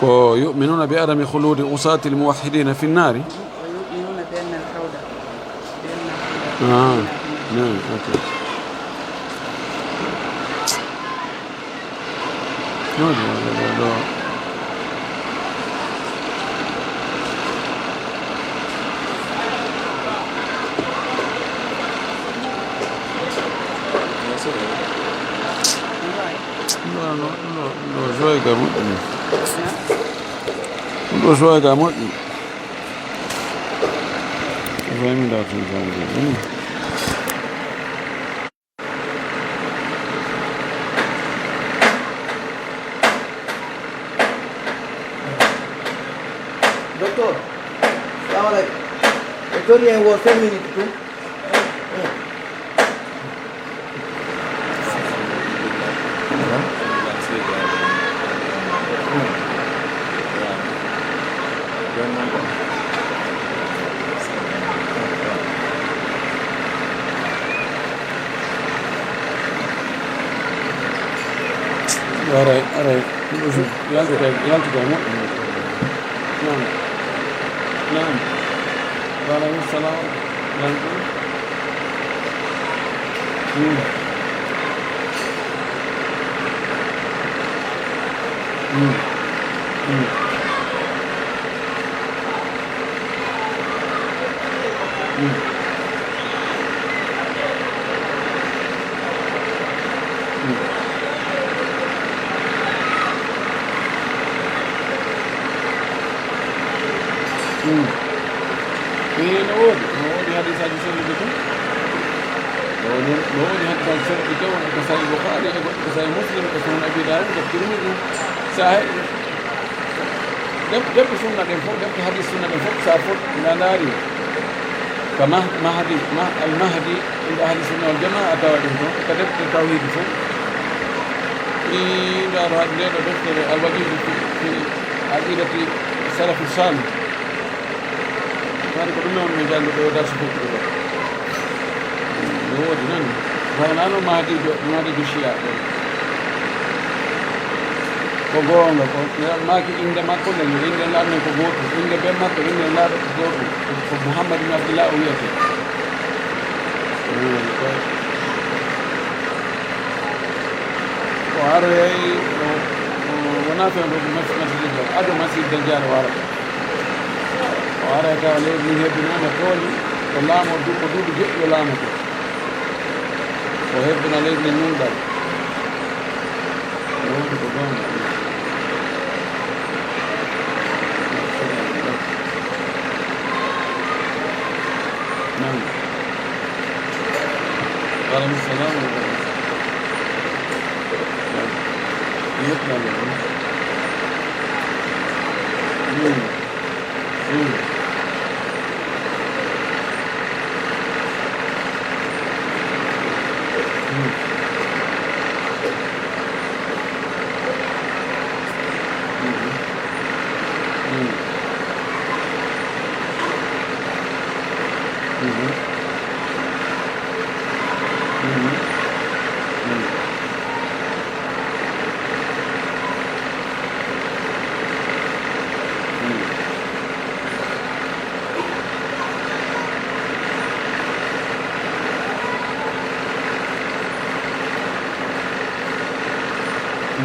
ويؤمنون بعدم خلود عصاة الموحدين في النار. ويؤمنون بأن الخلود نعم أوكي. لا. Doctor, salam alaikum. Doctor, you have 10 minutes too. All right. نعم. وعليه السلام. نقول هذه سادسة لكم. نقول هذا الشرط كون كسائر البخاري كسائر مسلم كسائر أبي داود الترمذي سائر دب سنة الفوق دب هذه السنة الفوق سافر إلى ناري كما المهدي عند أهل السنة والجماعة توجهه كدب التوحيد فوق إلى هذا دكتور الوجيز في عقيدة السلف الصالح. هذا كله من مجال درس فكرة. هو ديننا. فأنا ما هذه الشيء. كقولنا ما كي عندما كنا عند الله نكبوت عند بما عند الله نكبوت محمد بن عبد الله وياته. وعرى ونافع مسجد هذا مسجد دجال وعرى. وعرى قال لي هي بنام كولي والله موجود حدود جئ ولا مكو. وهي بنا لي من نور. نعم. عليه السلام عليكم. يطلع له.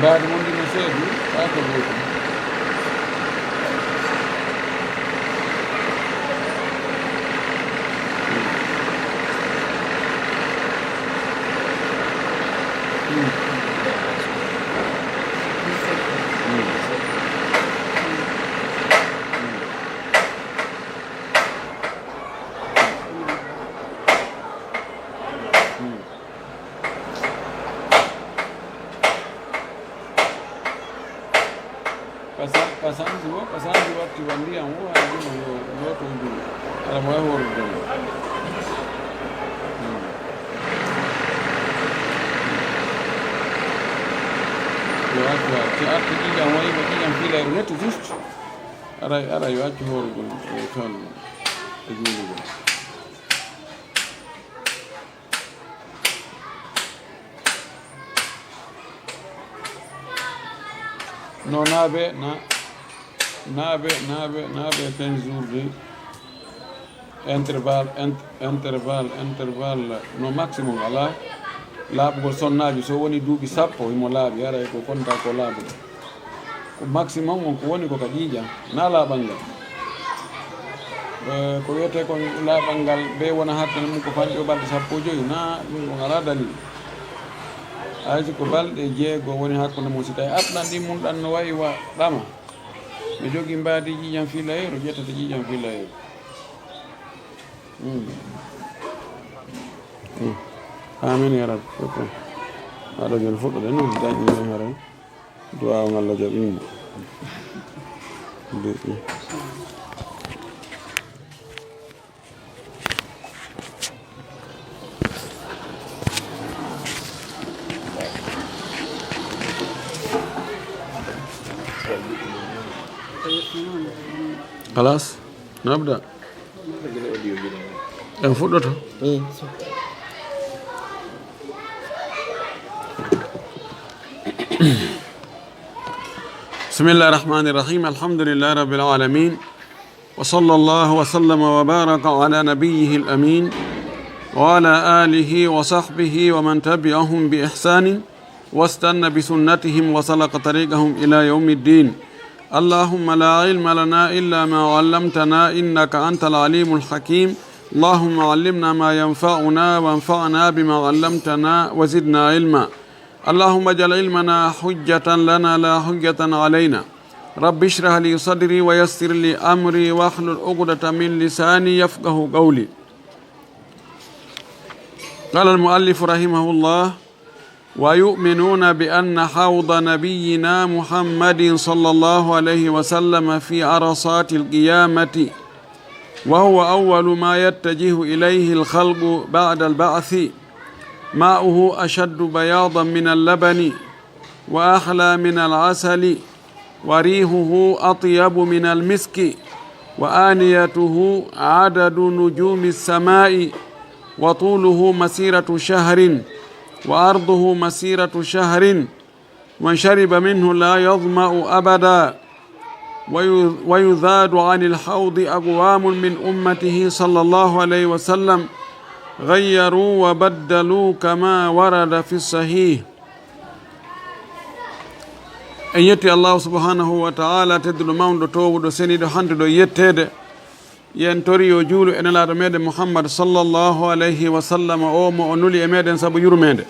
بعد مندي مسيدي أكبر. Pasanzi watu wandia huwa ndio yote ndio ala mwa ndio watu ati kija mwa hiyo kija mpira yetu just ara watu horo kan ejulu no nabe na naaɓe 15 jours de intervalle no maximum ala laaɓugol sonnaji so woni duuɓi sappo imo laaɓi ara ko konta ko laaɓugo ko maximum on ko woni ko ka ƴiiƴam na laaɓal ngal ko wiyete kon laaɓal ngal be wona hattane mum ko fanɗi o balɗe sappo joyi na ɗum on ala dalil hayso ko balɗe 6 woni hakkude mum si tawi atɗan ɗi mum ɗan no wayi wa ɗama mi jogui mbaadi ƴiiƴam filayero ƴettata ƴiiƴam filayero amin ya rabbi aɗo joni fuɗɗode noon dañi hara duwaw Allah jaɓimo خلاص نبدأ فوتوتو بسم الله الرحمن الرحيم الحمد لله رب العالمين وصلى الله وسلم وبارك على نبيه الأمين وعلى آله وصحبه ومن تبعهم بإحسان واستنى بسنتهم وسلك طريقهم إلى يوم الدين اللهم لا علم لنا إلا ما علمتنا إنك أنت العليم الحكيم اللهم علمنا ما ينفعنا وانفعنا بما علمتنا وزدنا علما اللهم اجعل علمنا حجة لنا لا حجة علينا رب اشرح لي صدري ويسر لي أمري واحلل عقدة من لساني يفقه قولي. قال المؤلف رحمه الله: ويؤمنون بأن حوض نبينا محمد صلى الله عليه وسلم في عرصات القيامة وهو أول ما يتجه إليه الخلق بعد البعث ماؤه أشد بياضا من اللبن وأحلى من العسل وريحه أطيب من المسك وآنيته عدد نجوم السماء وطوله مسيرة شهر وأرضه مسيرة شهر من شرب منه لا يظمأ أبدا ويذاد عن الحوض أقوام من أمته صلى الله عليه وسلم غيروا وبدلوا كما ورد في الصحيح. en yetti allahu subhanahu wa ta'ala tedduɗo mawɗo towuɗo seniɗo handuɗo yettede yen tori yo juulu ene laaɗo meɗen muhammad sallllahu alayhi wa sallam o mo o nuli e meɗen saabu yurmede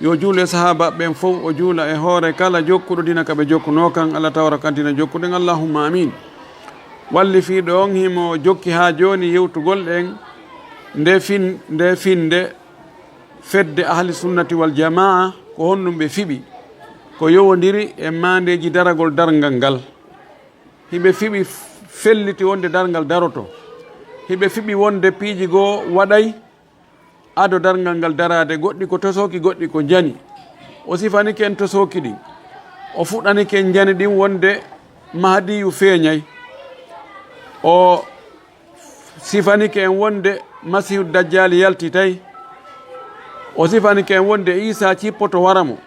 yo juulu e sahaba ɓen fof o juula e hoore kala jokkuɗo dina kaɓe jokkuno kan allah tawra kantina jokkuɗen allahumma amin. walli fiiɗo on himo jokki ha joni yewtugol ɗen nde finde fedde ahli sunnati wal jamaa ko honɗum ɓe fiɓi ko yowodiri e mandeji daragol dargal ngal. hiɓe fiɓi felliti wonde dargal daroto, hiɓe fiɓi wonde piiji goo waɗay ado dargal ngal darade, goɗɗi ko tosoki goɗɗi ko jani. o sifani ken tosoki ɗin, o fuɗɗani ken jani ɗin wonde mahdiyu feeñay, o sifani ken wonde masihu dajjali yaltitay, o sifani ken wonde isa cippoto waramo,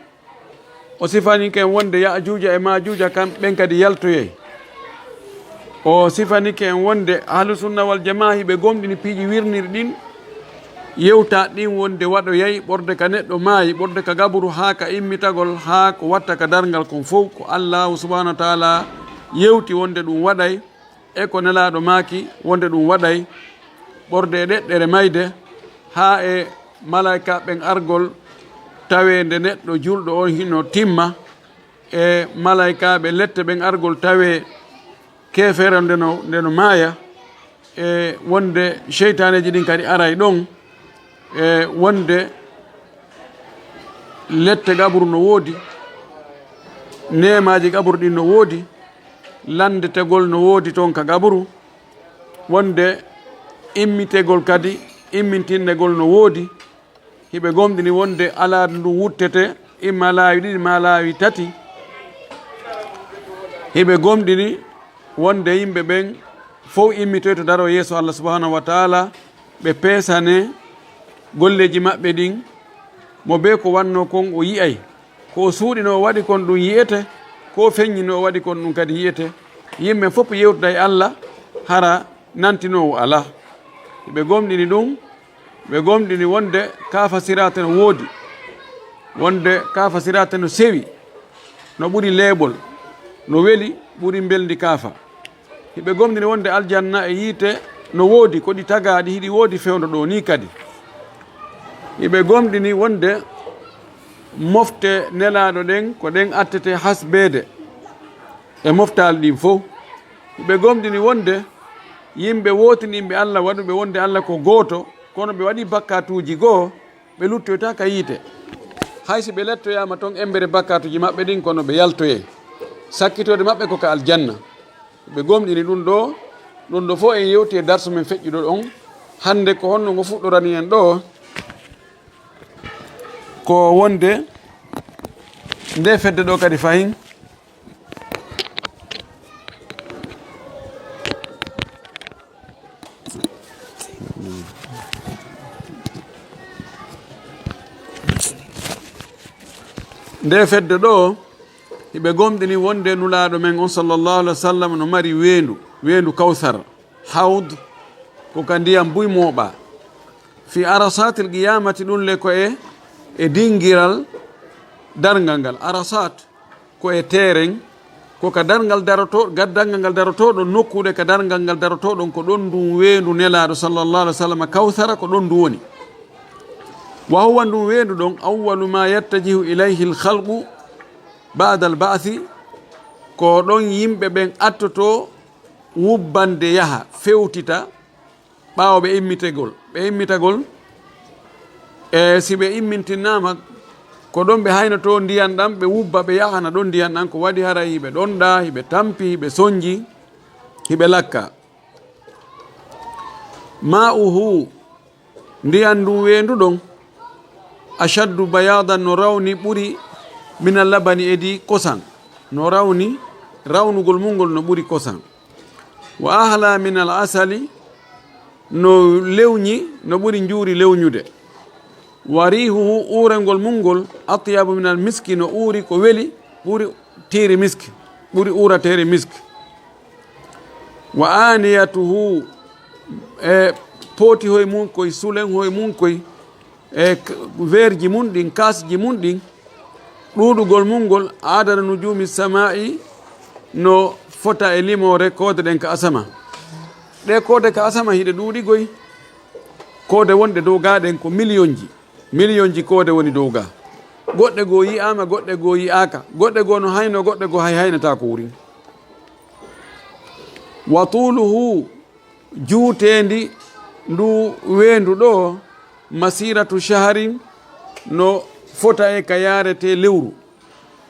o sifani ken wonde yajuja e majuja kam ɓen kadi yaltoyey, o sifani ken wonde ahlu sunna wal jamaa hiɓe gomɗini piiji wirniri ɗin yewta ɗin wonde waɗoyay ɓorde ka neɗɗo maayi, ɓorde ka gaburu ha ka immitagol ha ko watta ka dargal kon fof ko allahu subhanahu wa taala yewti wonde ɗum waɗay e ko nelaɗo maaki wonde ɗum waɗay ɓorde e ɗeɗɗere mayde ha e malaika ɓen argol tawe nde neɗɗo julɗo on hino timma, e malaikaɓe lette ɓen argol tawe kefere ndeno maaya, e wonde cheytaneji ɗin kadi aray ɗon, e wonde lette gaburu no woodi, nemaji gaburu ɗin no woodi, landetegol no woodi toon ka gaburu, wonde immitegol kadi immintinnegol no woodi. hiɓe gomɗini wonde ala ndu wuttete imma laawi ɗiɗi ma laawi tati. hiɓe gomɗini wonde yimɓe ɓen fof immitoy to daro yeeso allah subhanahu wa taala, ɓe peesane golleji maɓɓe ɗin, mo be ko wanno kon o yiyay, ko suuɗino o waɗi kon ɗum yiyete, ko feññino o waɗi kon ɗum kadi yiyete. yimɓe fof yewtuda e Allah hara nantinowo ala ɓe gomɗini ɗum ɓe gomɗini wonde kafa sirata no woodi wonde kafa sirata no sewi no ɓuri leeɓol no weli ɓuri beldi kafa hiɓe gomɗini wonde aljanna e yiite no woodi ko ɗi tagaɗi hiɗi woodi fewdo ɗo ni kadi hiɓe gomɗini wonde mofte nelaɗo ɗen ko ɗen attete hasbede e moftal ɗin fof hiɓe gomɗini wonde yimɓe wotinimɓe Allah waɗuɓe wonde Allah ko gooto kono ɓe waɗi bakkatuji goo ɓe luttoyta ka yiite haysi ɓe lettoyama toon embere bakkatuji maɓɓe ɗin kono ɓe yaltoye sakkitode maɓɓe ko ka aljanna ɓe gomɗini ɗum ɗo fof en yewti e darsu men feƴƴuɗo ɗon hande ko honno ngo fuɗɗorani en ɗo ko wonde nde fedde ɗo kadi fayin nde fedde ɗo hiɓe gomɗini wonde nulaɗo men on sallllahu alih wa sallam no mari weendu kawsar hawd ko ka ndiyam buy mooɓa fi arasatil qiyamati ɗum le ko e dingiral dargal ngal arasat ko e tereng ko ka dargal ngal darotoɗo nokkude ka dargal ngal darotoɗon ko ɗon ndum weendu nelaɗo sallllahu alih wa sallam kawsara ko ɗon ndu woni wa huwa ndum weendu ɗon awwalu ma yattajihu ilayhi lhalqu bada al ba'thi ko ɗon yimɓe ɓen attoto wubbande yaha fewtita ɓaawo ɓe immitagol e si ɓe immintinnama ko ɗon ɓe haynoto ndiyan ɗam ɓe wubba ɓe yahana ɗon ndiyan ɗan ko waɗi hara hiɓe ɗonɗa hiɓe tampi hiɓe soñji hiɓe lakka ma'uhu ndiyan ndum weendu ɗon ashaddu bayadan no rawni ɓuri min allabani edi kosan no rawni rawnugol mungol no ɓuri kosan wa ahla min al asali no lewñi no ɓuri njuuri lewñude wa rihuhu urengol mungol atyabu min al miski no uuri ko weli ɓuri tiiri miski ɓuri uratere miski wa aniyatuhu e pooti hoye mum koye sulen hoye mum koye e verji mum ɗin kasji mum ɗin ɗuɗugol mungol adana nujumi samai no fota e limore koode ɗen ka asama ɗe koode ka asama hiɗe ɗuuɗigoy koode wonɗe dow ga ɗen ko million ji koode woni dow ga goɗɗe goo yiyama goɗɗe goo yiyaka goɗɗe goo no hayno goɗɗe goo hay haynata ko wuri wa tuluhu juutendi ndu weendu ɗo masiratu shaharin no fota e ka yarete lewru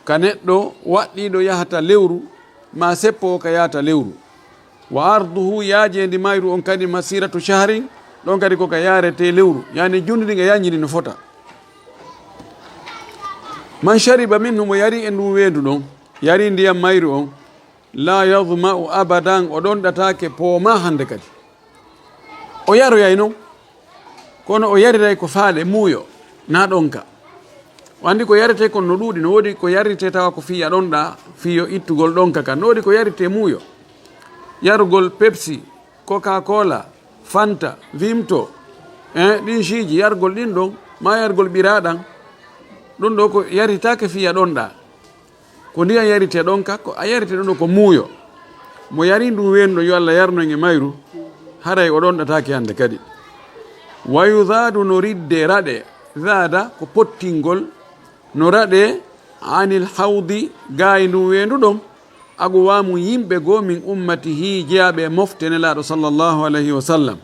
ka neɗɗo waɗɗiɗo yahata lewru ma seppo ka yahata lewru wa arduhu yaajendi mayru on kadi masiratu shaharin ɗon kadi koka yarete lewru yani jundi ɗi ga yañini no fota man shariba minhu mo yari e ndum weendu ɗon yari ndiyam mayru on la yadma'u abadan o ɗon ɗatake pooma hande kadi o yaroyay noon kono o yariray ko faale muuyo na ɗon ka o andi ko yarete kon no ɗuuɗi no woodi ko yarite tawa ko fiya ɗon ɗa fiyo ittugol ɗon ka kan no woodi ko yarite muuyo yarugol pepsi coca cola fanta vimto ɗin ciji yargol ɗin ɗon ma yargol ɓiraɗan ɗum ɗo ko yaritake fiya ɗon ɗa ko ndiyan yarite ɗon ka ko a yarite ɗon ɗo ko muuyo mo yari ɗum wenɗo yo Allah yarno e mayru haray o ɗon ɗatake hande kadi wa yudadu no ridde raɗe zada ko pottingol no raɗe anil hawdi gayi ndum wendu ɗon agu wamu yimɓe goo min ummatihi jeyaɓe mofte nelaɗo sallllahu alayhi wa sallam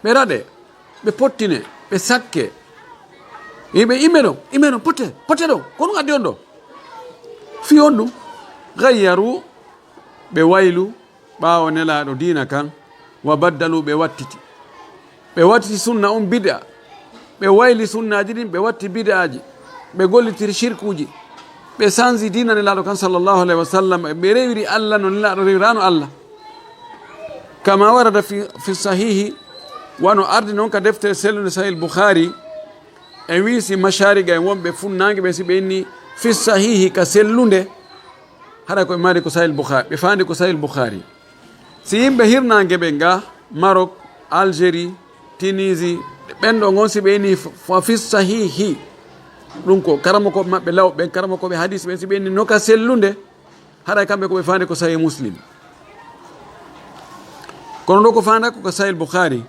ɓe raɗe ɓe pottine ɓe sakke yimɓe imme ɗon potte ɗon ko ɗum addi on ɗo fi on ɗum gayyaru ɓe waylu ɓawo nelaɗo dina kan wa baddalu ɓe wattiti sunna on bid'a ɓe wayli sunnaji ɗin ɓe watti bid'aji ɓe gollitiri shirkuji ɓe sanzi dina nelaɗo kan sallllahu alayhi wa sallam ɓe rewiri Allah no nelaɗo rewirano Allah kama warada fi sahihi wano ardi noon ka deftere sellude sahih Bukhari en wiisi mashariga en wonɓe funnangue ɓe si ɓe inni fi sahihi ka sellude hara ko mari ko sahih bukhari be fandi ko sahih bukhari si yimbe hirnange be nga Maroc Algérie Tunisie ɓenɗo gon si ɓeni fa fi sahihi ɗum ko karama ko maɓɓe law ɓen karama koɓe hadis ɓen si ɓeni noka sellude haɗa kamɓe koɓe fandi ko sahih muslim kono ɗo ko fanda ko sahih bukhari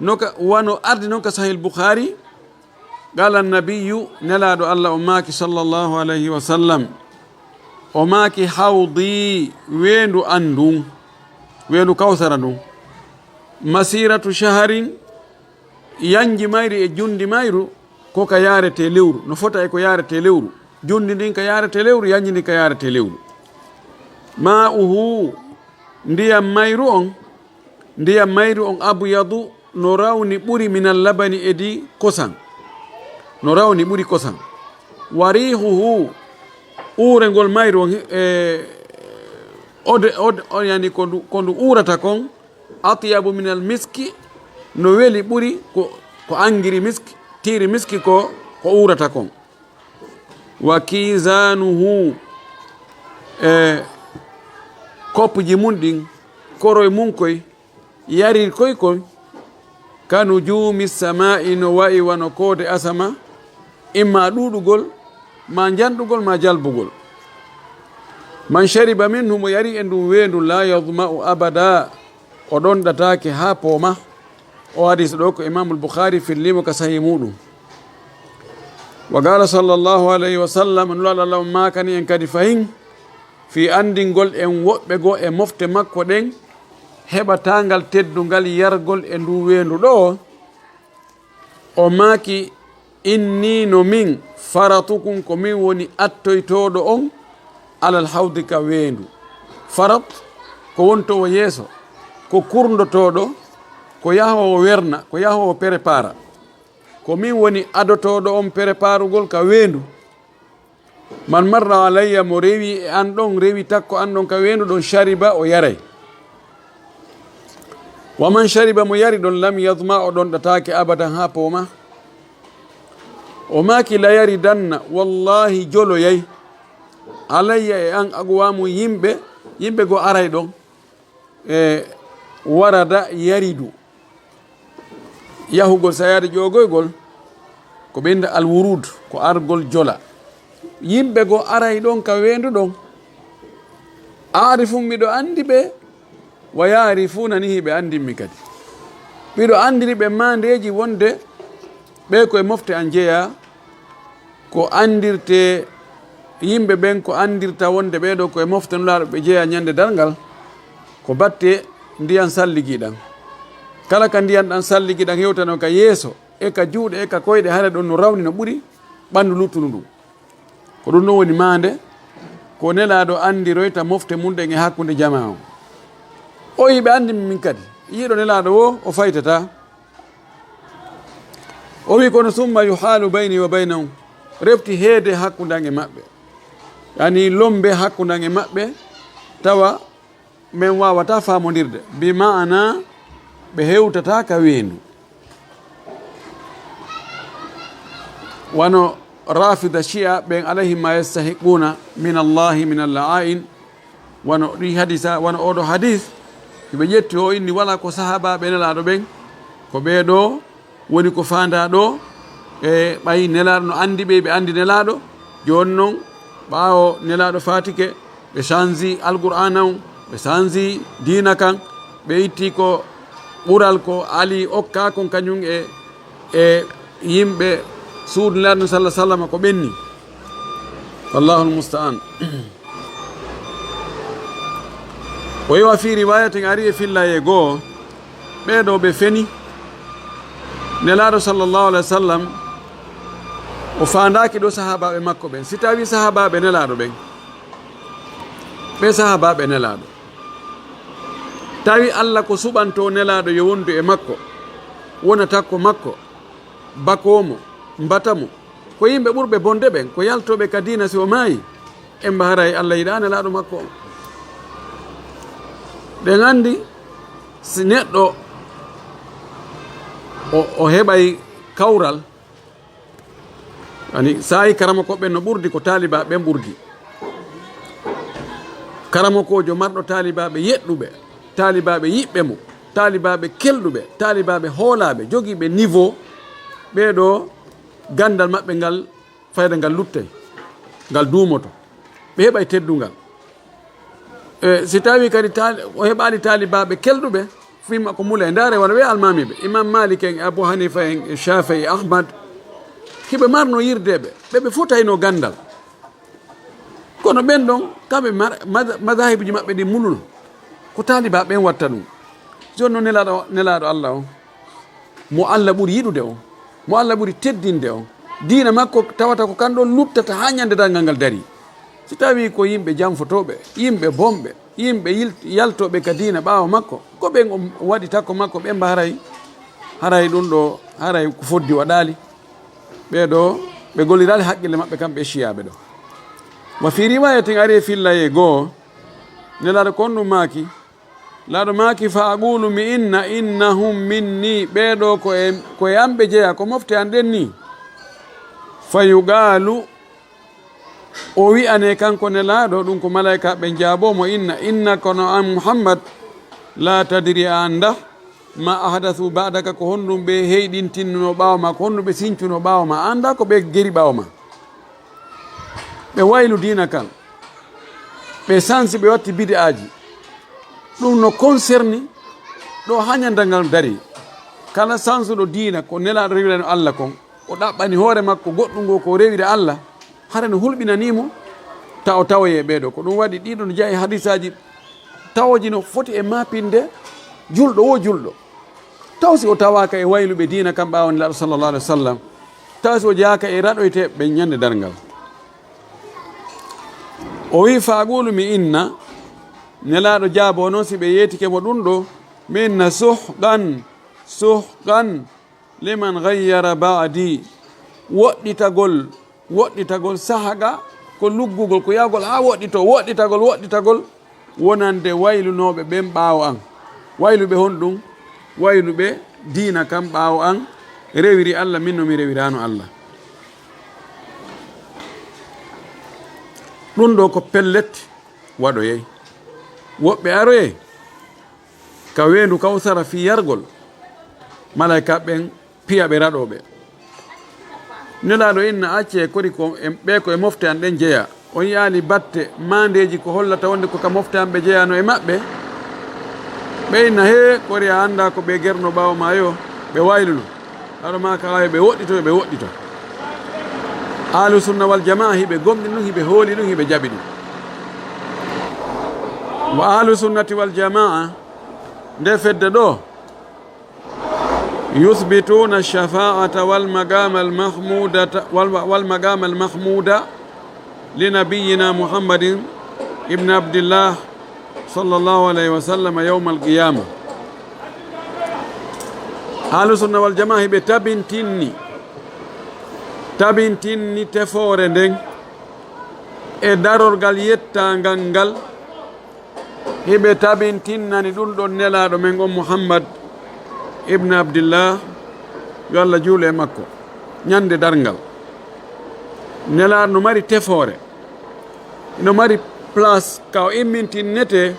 noka wano ardi noon ka sahih bukhari qala annabiyu nelaɗo allah o maki sallllahu alayhi wa sallam o maki hawdi wendu andum wendu kawsara ndum masiratu shaharin yanji mayri e jundi mayru ko ka yarete lewru no fota e ko yarete lewru jundi ndin ka yarete lewru yanji ndin ka yarete lewru ma uhu ndiyam mayru on abyadu no rawni ɓuri minal labani edi kosan no rawni ɓuri kosan warihuhu urengol mayru on yani ko ndu urata kon atyabu minal miski no weli ɓuri ko angiri miski tiri miski ko urata kon wa kizanuhu koppuji mun ɗin koroye mun koy yarir koy koy kanu jumi samai no wayi wano koode asama imma ɗuɗugol ma janɗugol ma jalbugol man shariba minhu mo yari e ndum wendu la yadma'u abada o ɗonɗatake ha pooma o hadis ɗo ko imam al-bukhari fillimo ka sahi muɗum wa qala sallllahu alayhi wa sallam nulaɗo allah makani en kadi fayin fi andingol en woɓɓe go e mofte makko ɗen heɓatangal teddungal yargol e ndu wendu ɗo o maki inni no min faratukum ko min woni attoytoɗo on alal hawdi ka wendu farat ko wontowo yeeso ko kurdotoɗo ko yahowo werna ko yahowo prépara ko min woni adotoɗo on préparugol ka wendu man marra alayya mo rewi e an ɗon rewi takko an ɗon ka wendu ɗon shariba o yaray wa man shariba mo yari ɗon lam yadma o ɗon ɗatake abadan ha pooma o maki la yari danna wallahi joloyay alayya e an agwamu yimɓe go aray ɗon e warada yaridu yahugol sayade ƴogoygol ko ɓeyda alwurud ko argol jola yimɓe go aray ɗon ka wendu ɗon arifum miɗo andi ɓe wa yarifuna ni hiɓe andinmi kadi miɗo andiri ɓe mandeji wonde ɓe koye mofte an jeeya ko andirte yimɓe ɓen ko andirta wonde ɓeɗo koye mofte nulaɗo ɓe jeeya ñande dargal ko batte ndiyan salligiɗan kala ka ndiyan ɗan salligiɗan hewtano ka yeeso e ka juuɗe e ka koyɗe hare ɗon no rawni no ɓuuri ɓandu luttunu ɗum ko ɗum ɗon woni mande ko nelaɗo andiroyta mofte mum ɗen e hakkude jama o yiɓe andimi min kadi yiiɗo nelaɗo o faytata o wi kono summa yuhalu bayni wa baynahum refti heede hakkudan e maɓɓe yani lombe hakkudan e maɓɓe tawa min wawata famodirde bi ma'ana ɓe hewtata ka wendu wano rafida shi'a ɓen alayhim ma yastahiquna min allahi min alla'in wano ɗi hadisa wano oɗo hadis ɓe ƴetti o inni wala ko sahabaɓe nelaɗo ɓen ko ɓeɗo woni ko fanda ɗo e ɓayi nelaɗo no andi ɓe andi nelaɗo joni noon ɓawo nelaɗo fatike ɓe changi alqur'ana on ɓe changi dina kan ɓe itti ko ɓural ko ali okka kon kañum e yimɓe suudu nelaɗo sallah sallam ko ɓenni wallahu almustaan o yewa fi riwayatin ari e fillaye goo ɓeɗo ɓe feni nelaɗo sallllahu alah wa sallam o fandaki ɗo sahabaɓe makko ɓen si tawi sahabaɓe nelaɗo ɓen ɓe sahabaɓe nelaɗo tawi allah ko suɓanto nelaɗo yo wondu e makko wona takko makko bakomo mbatamo ko yimɓe ɓurɓe bonde ɓen ko yaltoɓe ka dina si o maayi en mbaharay allah yiɗa nelaɗo makko o ɓen andi si neɗɗo o heɓay kawral ani sayi karama koɓɓen no ɓurdi ko taliba ɓen ɓurdi karamokojo marɗo talibaɓe yeɗɗuɓe, talibaɓe yiɓɓe mo, talibaɓe kelɗuɓe, talibaɓe hoolaɓe jogiiɓe niveau, ɓeɗo gandal maɓɓe ngal fayda ngal luttay, ngal duumoto, ɓe heɓay teddungal. Si tawi kadi o heɓali talibaɓe kelɗuɓe fima ko mula e ndaare wona ɓe almamiɓe imam malik en, abou hanifa en, shafii, ahmad, hiɓe marno yirdeɓe ɓeɓe fotayno gandal, kono ɓen ɗon kamɓe madahibuji maɓɓe ɗi mulul ko taliba ɓen watta ɗum. joni noon nelaɗo allah o mo allah ɓuuri yiɗude o, mo allah ɓuuri teddinde o, diina makko tawata ko kanɗon luttata ha ñande dalngal ngal dari. si tawi ko yimɓe janfotoɓe, yimɓe bomɓe, yimɓe yaltoɓe ka diina ɓaawa makko, ko ɓen o waɗi takko makko, ɓen mba haray ɗum ɗo, haray ko foddi waɗali, ɓeɗo ɓe gollirali haqqille maɓɓe kamɓe ciyaɓe ɗo. wa fi riwayatin ari fillaye goo nelaɗo kon ɗum maaki, laɗo maaki fa aqulu mi innahum minni, ɓeɗo ko yamɓe jeeya ko mofte an ɗen ni. fa yugalu o wi'ane kanko nelaɗo ɗum ko malaika ɓe jaabomo inna kono an muhammad la tadri a anda ma ahdathu ba'daka ko honɗum ɓe heyɗintinno ɓaawa ma, ko honɗum ɓe sincuno ɓaawa ma, anda ko ɓe geri ɓaawa ma. ɓe waylu diina kan, ɓe sansi, ɓe watti bide aji, ɗum no concerni ɗo ha ñandal ngal dari. kala sansuɗo diina ko nelaɗo rewirano allah kon, o ɗaɓɓani hoore makko goɗɗum ngo ko rewire allah, hara no hulɓinanimo ta o tawoye ɓeɗo. ko ɗum waɗi ɗiɗo no jeeya hadisaji tawoji no foti e mapinde julɗo wo julɗo, taw si o tawaka e wayluɓe diina kam ɓawa nelaɗo sallallah alih wa sallam, taw si o jeyaka e raɗoyte ɓe ñande dargal. o wi fa aqulu mi inna, nelaɗo jaabo noon si ɓe yeetikemo ɗum ɗo, minna suhqan liman gayyara ba'di, woɗɗitagol sahaga ko luggugol ko yahgol ha woɗɗitagol wonande waylunoɓe ɓen ɓaawo an, wayluɓe honɗum, wayluɓe diina kam ɓaawo an rewiri allah, min no mi rewirano allah. ɗum ɗo ko pellet waɗoyey, woɓɓe aroye ka weendu kawsara fi yargol, malaika ɓen piya ɓe raɗoɓe. nelaɗo inna acce kodi ɓe ko e mofte an ɗen jeeya, on yaali batte mandeji ko hollata wonde ko ka mofte an ɓe jeeyano e maɓɓe, ɓe inna he kori a anda ko ɓe gerno ɓaawo ma yo, ɓe wayluno aɗo ma ka wawi ɓe woɗɗito. ahlu sunna wal jamaa hiɓe gomɗi ɗum, hiɓe hooli ɗum, hiɓe jaɓi ɗum. wa ahlu sunnati wal jamaa nde fedde ɗo yuthbituna shafa'ata wal magama al mahmuda li nabiyina muhammadin ibn abdillah sallallahu alayhi wa sallam yawma al qiyama. ahlu sunna wal jamaa hiɓe tabintinni tefoore nden e darorgal yettangal ngal, hiɓe tabintinnani ɗum ɗon nelaɗo men on muhammad ibn abdillah, yo allah juulo e makko, ñande darngal. nelaɗo no mari tefoore, no mari place ka o immintinnete,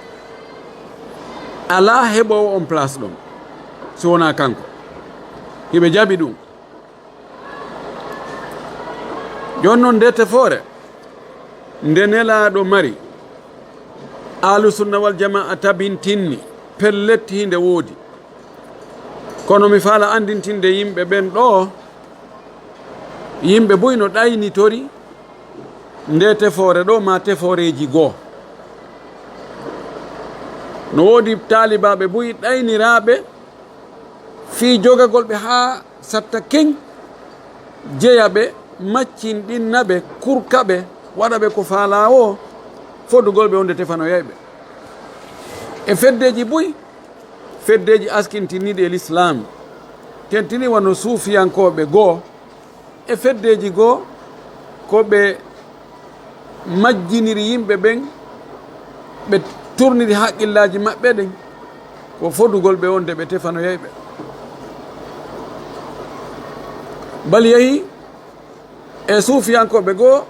ala heɓowo on place ɗon so wona kanko. hiɓe jaɓi ɗum. joni noon nde tefoore nde nelaɗo mari, ahlu sunna wal jamaa tabintinni pellet hinde woodi, kono mi faala andintinde yimɓe ɓen ɗo, yimɓe boy no ɗaynitori nde tefoore ɗo ma tefooreji goo. no woodi talibaɓe boyi ɗayniraɓe fi jogagol ɓe ha satta ken, jeyaɓe, maccinɗinnaɓe, kurkaɓe, waɗaɓe ko faala o, fodugol ɓe wonde tefanoyayɓe e feddeji boyi, feddeji askintiniɗi e l'islam, tentini wano suufiyankoɓe goo, e feddeji goo ko ɓe majjiniri yimɓe ɓen, ɓe turniri haqqillaji maɓɓe ɗen, ko fodugol ɓe wonde ɓe tefanoyayɓe. bal yeehi e suufiyankoɓe goo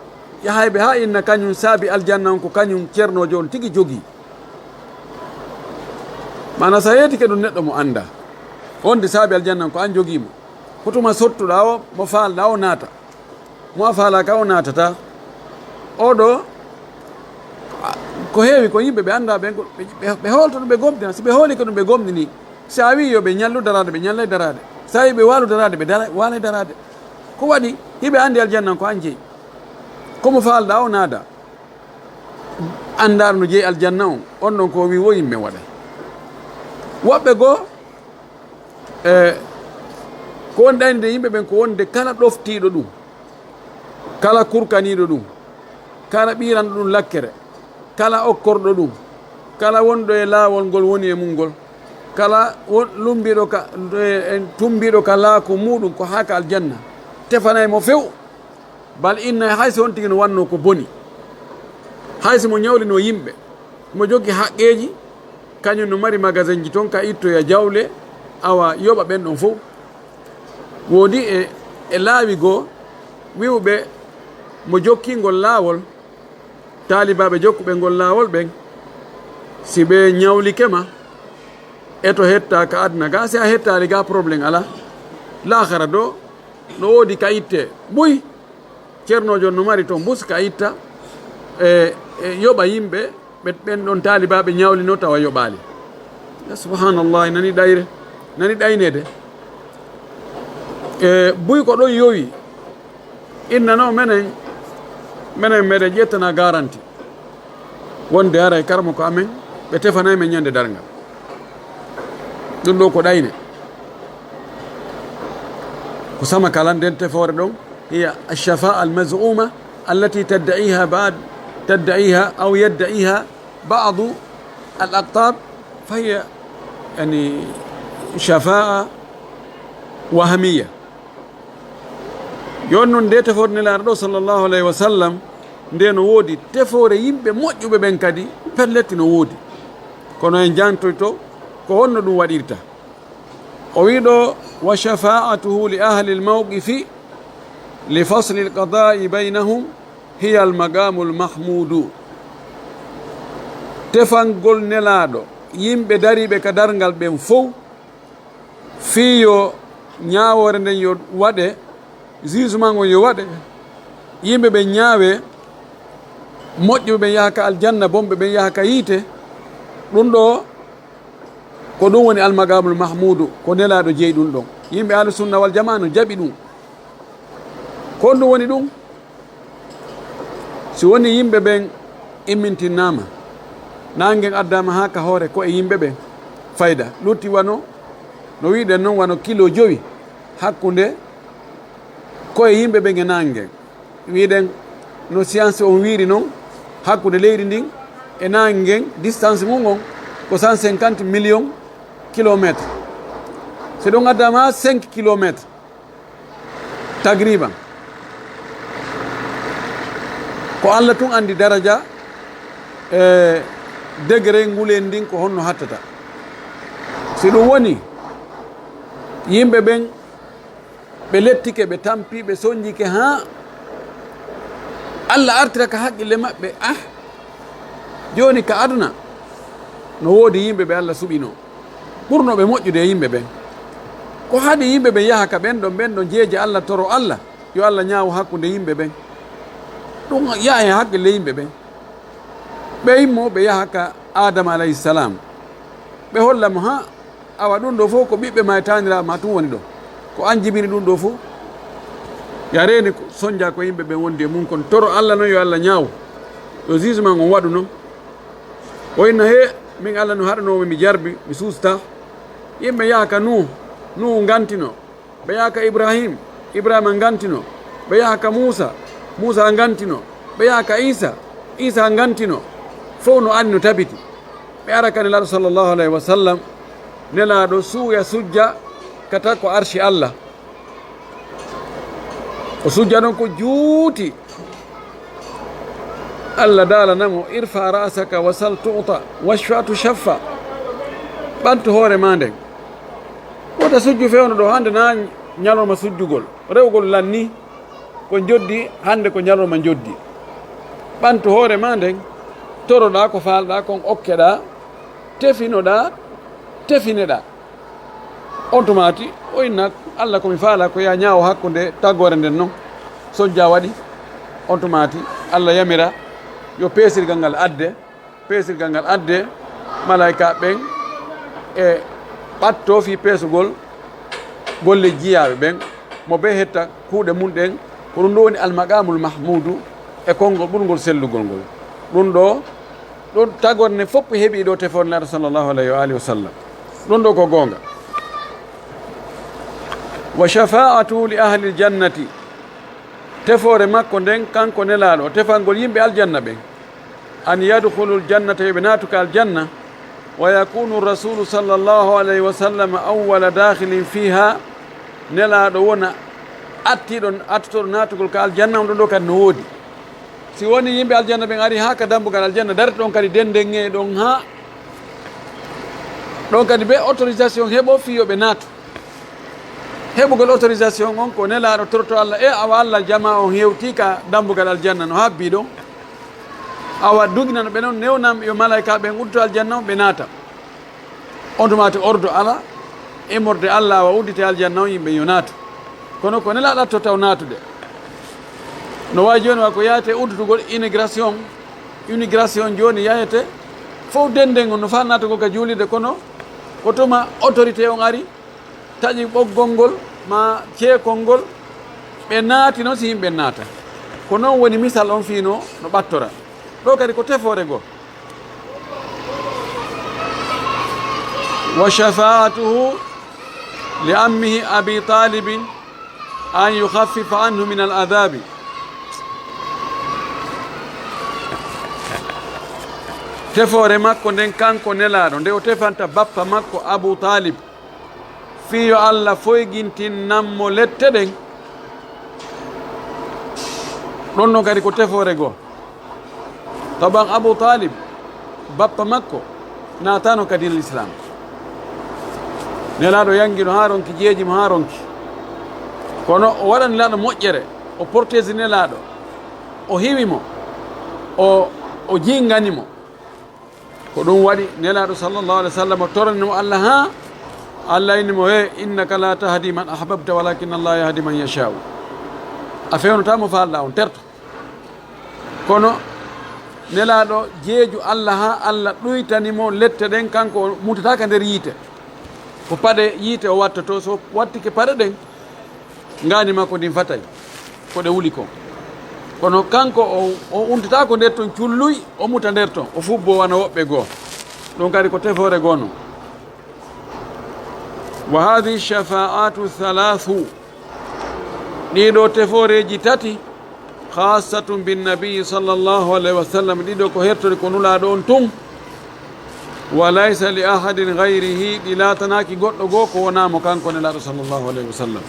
yahayɓe ha inna kañum saabi aljanna on ko kañum ceernojo on tigi jogii mana sa heeti ke ɗum neɗɗo mo annda wonde saabi aljanna on ko an jogiimo hotuma sottuɗa o mo faalɗa o naata mo a faalaka o naatata oɗo ko heewi ko yimɓe ɓe annda ɓen ɓe holto ɗum ɓe gomdina si ɓe hooli ko ɗum ɓe gomdini si a wi yo ɓe ñallu darade ɓe ñallay darade sa wi ɓe waalu darade ɓe waalay darade ko waɗi hiɓe anndi aljanna ko an jeeyi komo faalɗa o naada anndaɗo no jeeyi aljanna on on ɗon ko wi wo yimɓe waɗay woɓɓe goo ko woni ɗaynide yimɓe ɓen ko wonde kala ɗoftiiɗo ɗum kala kurkaniiɗo ɗum kala ɓiranɗo ɗum lakkere kala okkorɗo ɗum kala wonɗo e laawol ngol woni e mum ngol kala lumbiɗo ka tumbiɗo ka laako muɗum ko haaka aljanna tefanay mo few bal inna hayso on tigi no wanno ko boni hayso mo ñawlino yimɓe mo jogui haqqeji kañum no mari magasin ji toon ka ittoya jawle awa yoɓa ɓen ɗon fof woodi e laawi goo wiwɓe mo jokkingol laawol taalibaɓe jokkuɓe ngol laawol ɓen si ɓe ñawlikema eto hetta ka aduna ga si a hettali ga probléme ala lahara do no woodi ka itte ɓuy ceernojo no mari toon bus ka itta yoɓa yimɓe ɓen ɗon taalibaɓe ñawlino tawa yoɓaali subhanallah nani ɗayre nani ɗaynede buy ko ɗon yowi innano menen meɗen ƴettana garanti wonde ara e karma ko amen ɓe tefanayi men ñande dargal ɗum ɗo ko ɗayne ko sama kala nden tefore ɗon hiya alchafa almazuma allati تدعيها أو يدعيها بعض الأقطاب فهي يعني شفاعة وهمية يونون دي تفور نلار صلى الله عليه وسلم nde no woodi tefoore yimɓe moƴƴuɓe ɓen kadi pelletti no woodi kono en jantoyto ko honno ɗum waɗirta o wiɗo wa shafa'atuhu li ahli almawqifi li fasli alqada'i baynahum hiya almaqamu almahmudu tefangol nelaɗo yimɓe dariɓe ka dargal ɓen fof fiyo ñawore nden yo waɗe jugement o yo waɗe yimɓe ɓe ñaawe moƴƴuɓe ɓen yaha ka aljanna bomɓe ɓen yaha ka yiite ɗum ɗo ko ɗum woni almagamul mahmudu ko nelaɗo jeeyi ɗum ɗon yimɓe ahlu sunna wal jamaa no jaɓi ɗum ko ɗum woni ɗum si woni yimɓe ɓen immintinnama nangen addama ha ka hoore ko e yimɓe ɓen fayda lutti wano no wiɗen noon wano kilo 5 hakkude ko e yimɓe ɓen e nangen wiɗen no science on wiiri noon hakkude leydi ndin e nangen distance mum on ko 150 millions kilométre so ɗum addama 5 kilométre tagriban ko Allah tun andi daraja e degré ngulen ndin ko honno hattata si ɗum woni yimɓe ɓen ɓe lettike ɓe tampi ɓe soñjike ha Allah artira ka haqqille maɓɓe joni ka aduna no woodi yimɓe ɓe Allah suɓino ɓurnoɓe moƴƴude e yimɓe ɓen ko haɗi yimɓe ɓen yaha ka ɓen ɗon jeeje Allah toro Allah yo Allah ñaawo hakkude yimɓe ɓen ɗum yaha e haqqille yimɓe ɓen ɓe immo ɓe yaha ka Adama alayhisalam ɓe hollamo ha awa ɗum ɗo fof ko ɓiɓɓe ma e taniraɓe ma tun woni ɗo ko an jibini ɗum ɗo fof yareni soñdia ko yimɓe ɓen wondi e mum kono toro Allah noon yo Allah ñaawo yo jugement on waɗu noon o inno he min Allah no haɗanomi mi jarbi mi susta yimɓe yaha ka Nuhu gantino ɓe yaha ka Ibrahima gantino ɓe yaha ka Musa gantino ɓe yaha ka Isa gantino fof no anni no tabiti ɓe ara ka nelaɗo sallllahu alayhi wa sallam nelaɗo suuya sujja kata ko arshi Allah o sujja ɗon ko juuti Allah daalanamo irfa rasaka wa sal tuta washfa tu shaffa ɓantu hoore ma nden wota sujju fewno ɗo hande na ñalowma sujjugol rewgol lanni ko joddi hande ko ñalowma joddi ɓantu hoore ma nden toroɗa ko falɗa kon okkeɗa tefinoɗa tefineɗa on tumati o inna Allah komi faala ko ya ñaawo hakkude taggore nden noon sojja waɗi on tumati Allah yamira yo peesirgal ngal adde malaika ɓen e ɓatto fi peesugol golle jiyaɓe ɓen mo be hetta kuuɗe mum ɗen ko ɗum ɗo woni almaqamul mahmudu e konngol ɓurgol sellugol ngol ɗum ɗo ɗon tagorne fof heeɓi ɗo tefore nelaɗo sallllahu alayhi wa alihi wa sallam ɗum ɗo ko goonga wa shafa'atu li ahli ljannati tefore makko nden kanko nelaɗo tefangol yimɓe aljanna ɓen an yadkhulu ljannata yoɓe natuka aljanna wa yakunu rasulu sallllahu alayhi wa sallam awwala dakhilin fiha nelaɗo wona attotoɗo natugol ka aljanna on ɗon ɗo kadi no woodi si woni yimɓe aljanna ɓen ari ha ka dambugal aljanna darete ɗon kadi dendenŋe ɗon ha ɗon kadi be autorisation heeɓo fiyoɓe naatu heɓugol autorisation on ko nelaɗo torto Allah e awa Allah jama on hewti ka dambugal aljanna no habbi ɗon awa duginano ɓe noon newnam yo malaika ɓen udduto aljanna on ɓe naata on tumati ordo ala immorde Allah awa uddite aljanna on yimɓe yo naatu kono ko nelaɗo atto taw naatude no wawi joni wa ko yayate uddutugol immigration joni yayete fof denden on no fa natugol ka juulide kono ko tuma autorité on ari taƴi ɓoggol ngol ma ceekol ngol ɓe naati noon si yimɓe naata ko noon woni misal on fiino no ɓattora ɗo kadi ko tefore goo wa shafa'atuhu li ammihi abi talibin an yukhaffifa anhu min al adabi tefore makko nden kanko nelaɗo nde o tefanta bappa makko abou talib fiyo Allah foygintinnanmo lette ɗen ɗon noon kadi ko tefore goo taban abou talib bappa makko natano kadi l'islam nelaɗo yangino ha ronki jeejimo ha ronki kono o waɗa nelaɗo moƴƴere o protégé nelaɗo o hiwimo o jinganimo ko ɗum waɗi nelaɗo sallllahu alih w sallam tornimo Allah ha Allah innimo he innaka la tahdi man ahbabta walakin Allah yahdi man yashau a fewnotamo falɗa on terto kono nelaɗo jeeju Allah ha Allah ɗuytanimo lette ɗen kanko o mutataka nder yiite ko paɗe yiite o wattoto so wattike paɗe ɗen ngani makko ndin fatay ko ɗe wuli ko kono kanko o untitako nder ton culluy o muta nder ton o fubbo wana woɓɓe goo ɗum kadi ko tefore goo non wa hadihi shafa'atu halathu ɗiɗo teforeji tati khassatum binnabiyi sallllahu alayhi wa sallam ɗiɗo ko hertori ko nulaɗo on tun wa laysa li ahadin gayrihi ɗi latanaki goɗɗo goo ko wonamo kanko nelaɗo sallllahu alayhi wa sallam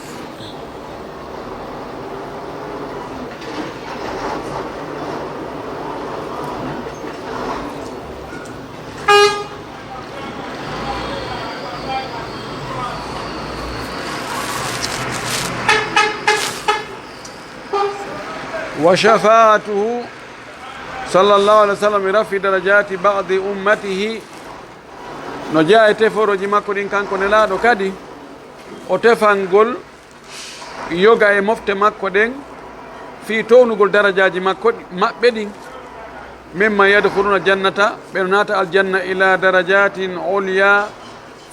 وشفاعته صلى الله عليه وسلم رفع درجات بعض أمته no jaa e teforoji makko ɗin kanko nelaɗo kadi o tefangol yoga e mofte makko ɗen fi townugol darajaji makko maɓɓe ɗin mimma yadkhuluna jannata ɓe naata aljanna ila darajatin ulya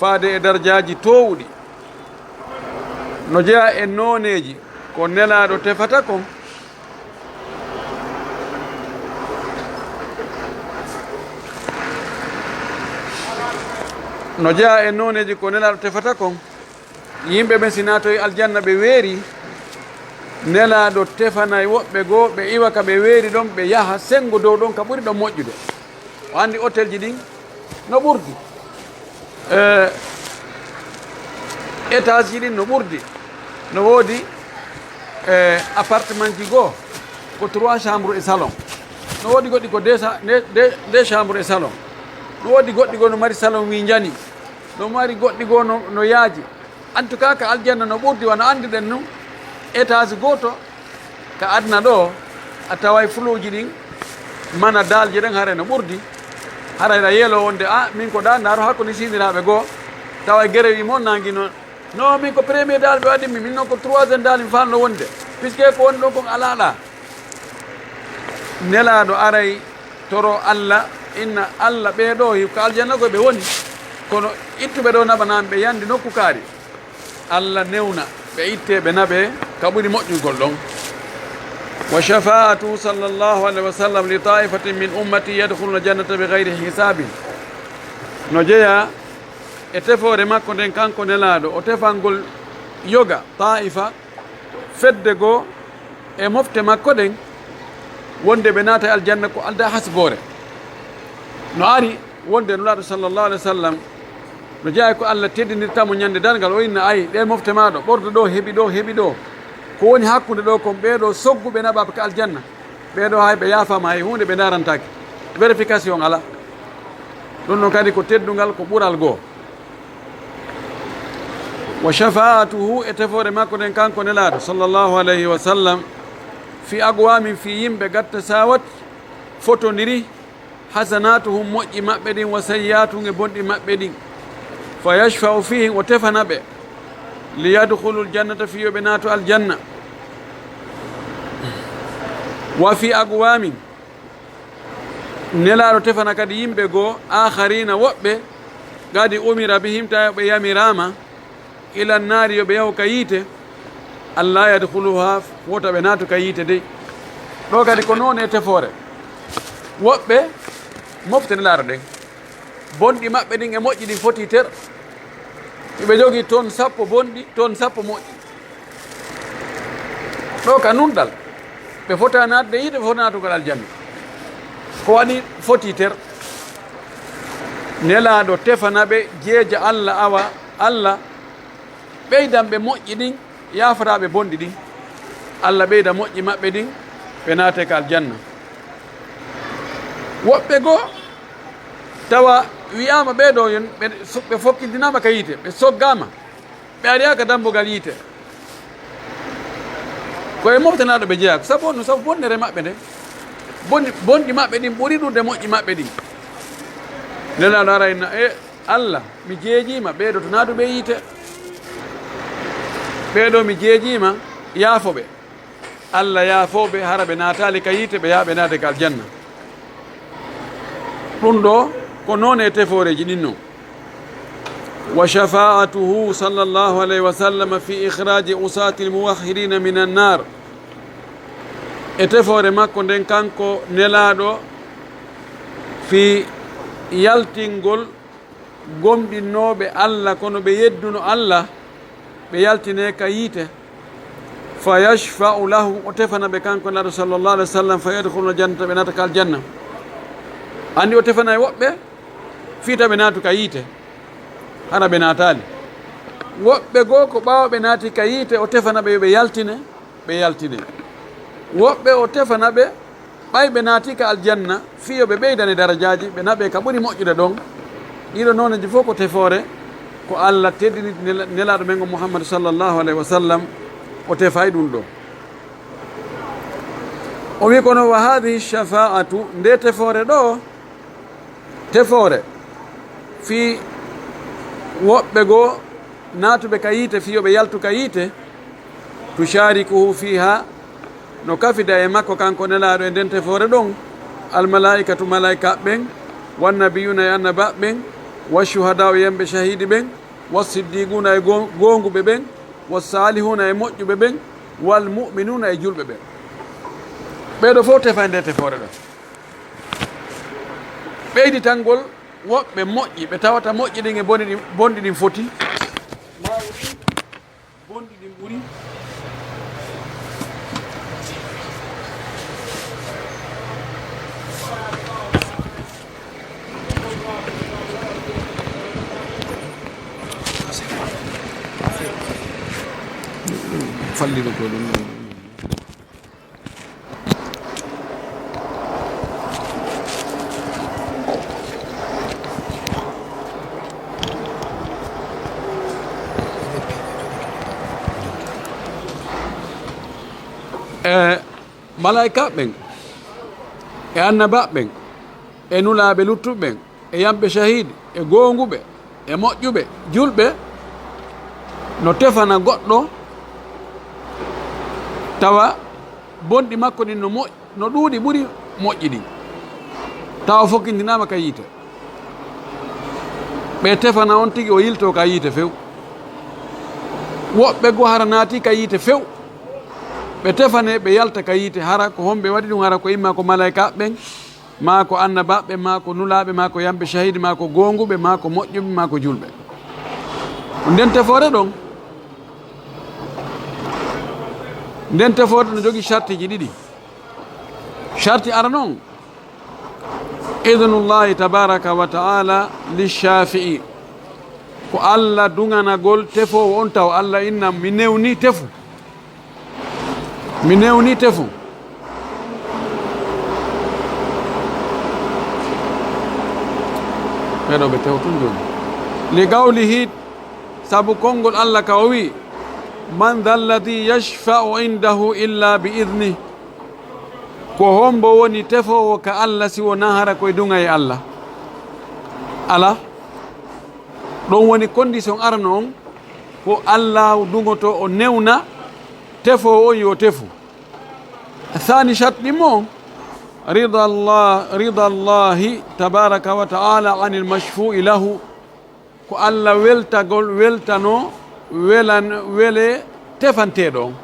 faade e darajaji towɗi no jaa e noneji ko nelaɗo tefata kon no jaa e noneji ko nelaɗo tefata kon yimɓe ɓen si natoye aljanna ɓe weeri nelaɗo tefanay woɓɓe goo ɓe iwa ka ɓe weeri ɗon ɓe yaha sengo dow ɗon ka ɓuri ɗon moƴƴude o andi hôtel ji ɗin no ɓurdi étage ji ɗin no ɓurdi no woodi appartement ji goo ko 3 chambre e salon no woodi goɗɗi ko 2 chambre e salon no woodi goɗɗi goo no mari salon wi jani no mari goɗɗi goo no yaaji en tout cas ka aljanna no ɓurdi wano andiɗen nun étage goto ka adna ɗo a taway fuluji ɗin mana dalje ɗen hare no ɓurdi harayra yeelo wonde min ko ɗa ndaaro hakkude siniraɓe goo tawa guere wi moon nangi noon non min ko premier dal ɓe waɗimi min noon ko troisiéme dal mi falno wonde puisque ko woni ɗon kon alaɗa nelaɗo aray toro Allah inna Allah ɓeeɗo ko aljanna koye ɓe woni kono ittuɓe ɗo naɓanami ɓe yandi nokku kaari Allah newna ɓe itte ɓe naɓe ka ɓuri moƴƴugol ɗon wa shafa'atu sallllahu alayhi wa sallam li ta'ifatin min ummati yadkhuluna jannata bi gayri hisabin no jeeya e tefore makko nden kanko nelaɗo o tefalngol yoga ta'ifa fedde goo e mofte makko ɗen wonde ɓe naata e aljanna ko alda hasgore no ari wonde nulaɗo sallllahu alayhi wa sallam no jeeya ko Allah teddinirtamo ñande dargal o inna ayi ɗe mofte maɗo ɓordo ɗo heeɓi ɗo heeɓi ɗo ko woni hakkude ɗo kon ɓeeɗo sogguɓe naɓaɓe ka aljanna ɓeeɗo hay ɓe yaafama hay hunde ɓe darantaki vérification ala ɗum noon kadi ko teddugal ko ɓural goo wa shafa'atuhu e tefore makko nden kanko nelaɗo sallllahu alayhi wa sallam fi agwamin fi yimɓe gatta sawat fotodiri hasanatuhum moƴƴi maɓɓe ɗin wa sayyiatuhum e bonɗi maɓɓe ɗin fa yashfa'u fihim o tefana ɓe li yadkhulu ljannata fiyoɓe naato aljanna wa fi agwamin nelaɗo tefana kadi yimɓe goo akharina woɓɓe gadi umira bihim tawi ɓe yamirama ila nnaari yo ɓe yahu ka yiite Allah yadkhuluha wota ɓe naatu ka yiite dey ɗo kadi ko noon e tefore woɓɓe mofte nelaɗo ɗen bonɗi maɓɓe ɗin e moƴƴi ɗin foti ter ɓe jogii toon 10 bonɗi toon 10 moƴƴi ɗo ka nunɗal ɓe fota naatde yiite ɓe fota naatugol aljanna ko waɗi foti ter nelaɗo tefana ɓe jeeja Allah awa Allah ɓeydan ɓe moƴƴi ɗin yafataɓe bonɗi ɗin Allah ɓeyda moƴƴi maɓɓe ɗin ɓe naate ka aljanna woɓɓe goo tawa wiyama ɓeeɗo yon ɓe fokkidinama ka yiite ɓe soggama ɓe ariyaka dambogal yiite koye moftanaɗo ɓe jeeyako sabu no sabu bonnere maɓɓe nde bonɗi maɓɓe ɗin ɓuuri ɗurde moƴƴi maɓɓe ɗin nelaɗo arayna e Allah mi jeejima ɓeeɗo to naatuɓe yiite ɓeeɗo mi jeejima yaafoɓe Allah yaafoɓe hara ɓe naatali ka yiite ɓe yaha ɓe naate ka aljanna ɗum ɗo ko noon e teforeji ɗin noon wa shafa'atuhu sallllahu alayhi wa sallam fi ikhraji usati lmuwahhidina min annar e tefore makko nden kanko nelaɗo fi yaltingol gomɗinnoɓe Allah kono ɓe yedduno Allah ɓe yaltine ka yiite fa yashfa'u lahum o tefana ɓe kanko nelaɗo sallllahu alayhi wa sallam fa yadkhuluna jannata ɓe naata ka aljanna andi o tefana e woɓɓe fiita ɓe naatu ka yiite hana ɓe naatali woɓɓe goo ko ɓaawa ɓe naati ka yiite o tefana ɓe ɓe yaltine ɓe yaltine woɓɓe o tefana ɓe ɓay ɓe naati ka aljanna fiyo ɓe ɓeydane darajaji ɓe naɓe ka ɓuri moƴƴude ɗon ɗiɗo nooneji fof ko tefore ko Allah teddini nelaɗo men go Muhammad sallllahu alayhi wa sallam o tefay ɗum ɗo o wi kono wa hadihi shafa'atu nde tefore ɗo tefore fi woɓɓe goo naatuɓe ka yiite fiyoɓe yaltu ka yiite tusharikuhu fiha no kafida e makko kanko nelaɗo e nden tefore ɗon almalaikatu malaika ɓen wannabiyuna e annaba ɓen washuhada o yemɓe shahidi ɓen wassiddiquna e gonguɓe ɓen wassalihuna e moƴƴuɓe ɓen walmuminuna e julɓe ɓen ɓeɗo fof tefa nde tefore ɗon ɓeydi tangol woɓɓe moƴƴi ɓe tawata moƴƴi ɗin e bonɗi ɗin foti mawɗi bonɗi ɗin ɓuuri fallino ko ɗum malaika ɓen e annaba ɓen e nulaaɓe luttuɓen e yamɓe shahidi e goonguɓe e moƴƴuɓe julɓe no tefana goɗɗo tawa bonɗi makko ɗin no ɗuuɗi ɓuri moƴƴi ɗin tawa fokkindinama ka yiite ɓe tefana on tigi o yilto ka yiite few woɓɓe go hara naati ka yiite few ɓe tefane ɓe yalta ka yiite hara ko homɓe waɗi ɗum hara ko imma ko malayka ɓen ma ko annabaɓe ma ko nulaɓe ma ko yamɓe shahidi ma ko gonguɓe ma ko moƴƴuɓe ma ko julɓe nden tefore ɗon nden tefore no jogui charte ji ɗiɗi charte ara noon idnullahi tabaraka wa taala lishafii ko allah duganagol tefowo on taw allah inna mi newni tefu ɓeɗo ɓe tewtun joni li gawlihi saabu konngol allah ka o wi man dha alladi yashfa'u indahu illa bi idnih ko hombo woni tefowo ka allah si wona hara koye dunga e allah ala ɗon woni condition arano on ko allah dungoto o newna tefowo on yo tefu thani charte ɗimmo rida allahi tabaraka wa taala anil mashfu'i lahu ko allah weltano wele tefanteɗo on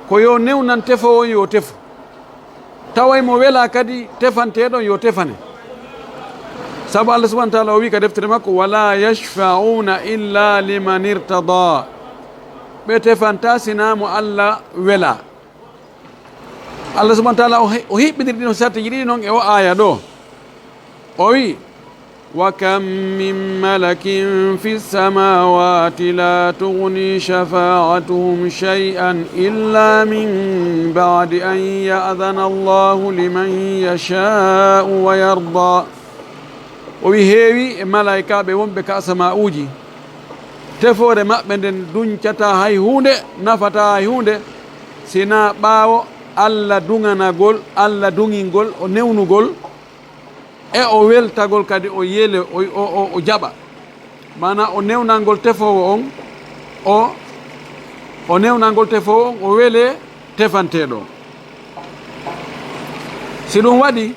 ko yo newnan tefowo on yo tefu taway mo wela kadi tefanteɗon yo tefane sabu allah subahana taala o wi ka deftere makko wala yashfa'una illa liman irtada ɓe tefanta sinamo allah wela allah subahana taala o hiɓɓidir ɗino sartiji ɗiɗi noon e o aya ɗo o wi wa kam min malakin fi samawati la tugni shafa'atuhum shay'an illa min ba'di an ya'dhana allahu liman yasha'u wa yarda o wi heewi e malaikaɓe wonɓe ka asama uji tefore maɓɓe nden duñcata hay hunde nafata hay hunde sina ɓaawo allah duganagol allah dungingol o newnugol e o weltagol kadi o yeele o jaɓa mana o newnalngol tefowo on o newnalngol tefowo on o weele tefanteɗo si ɗum waɗi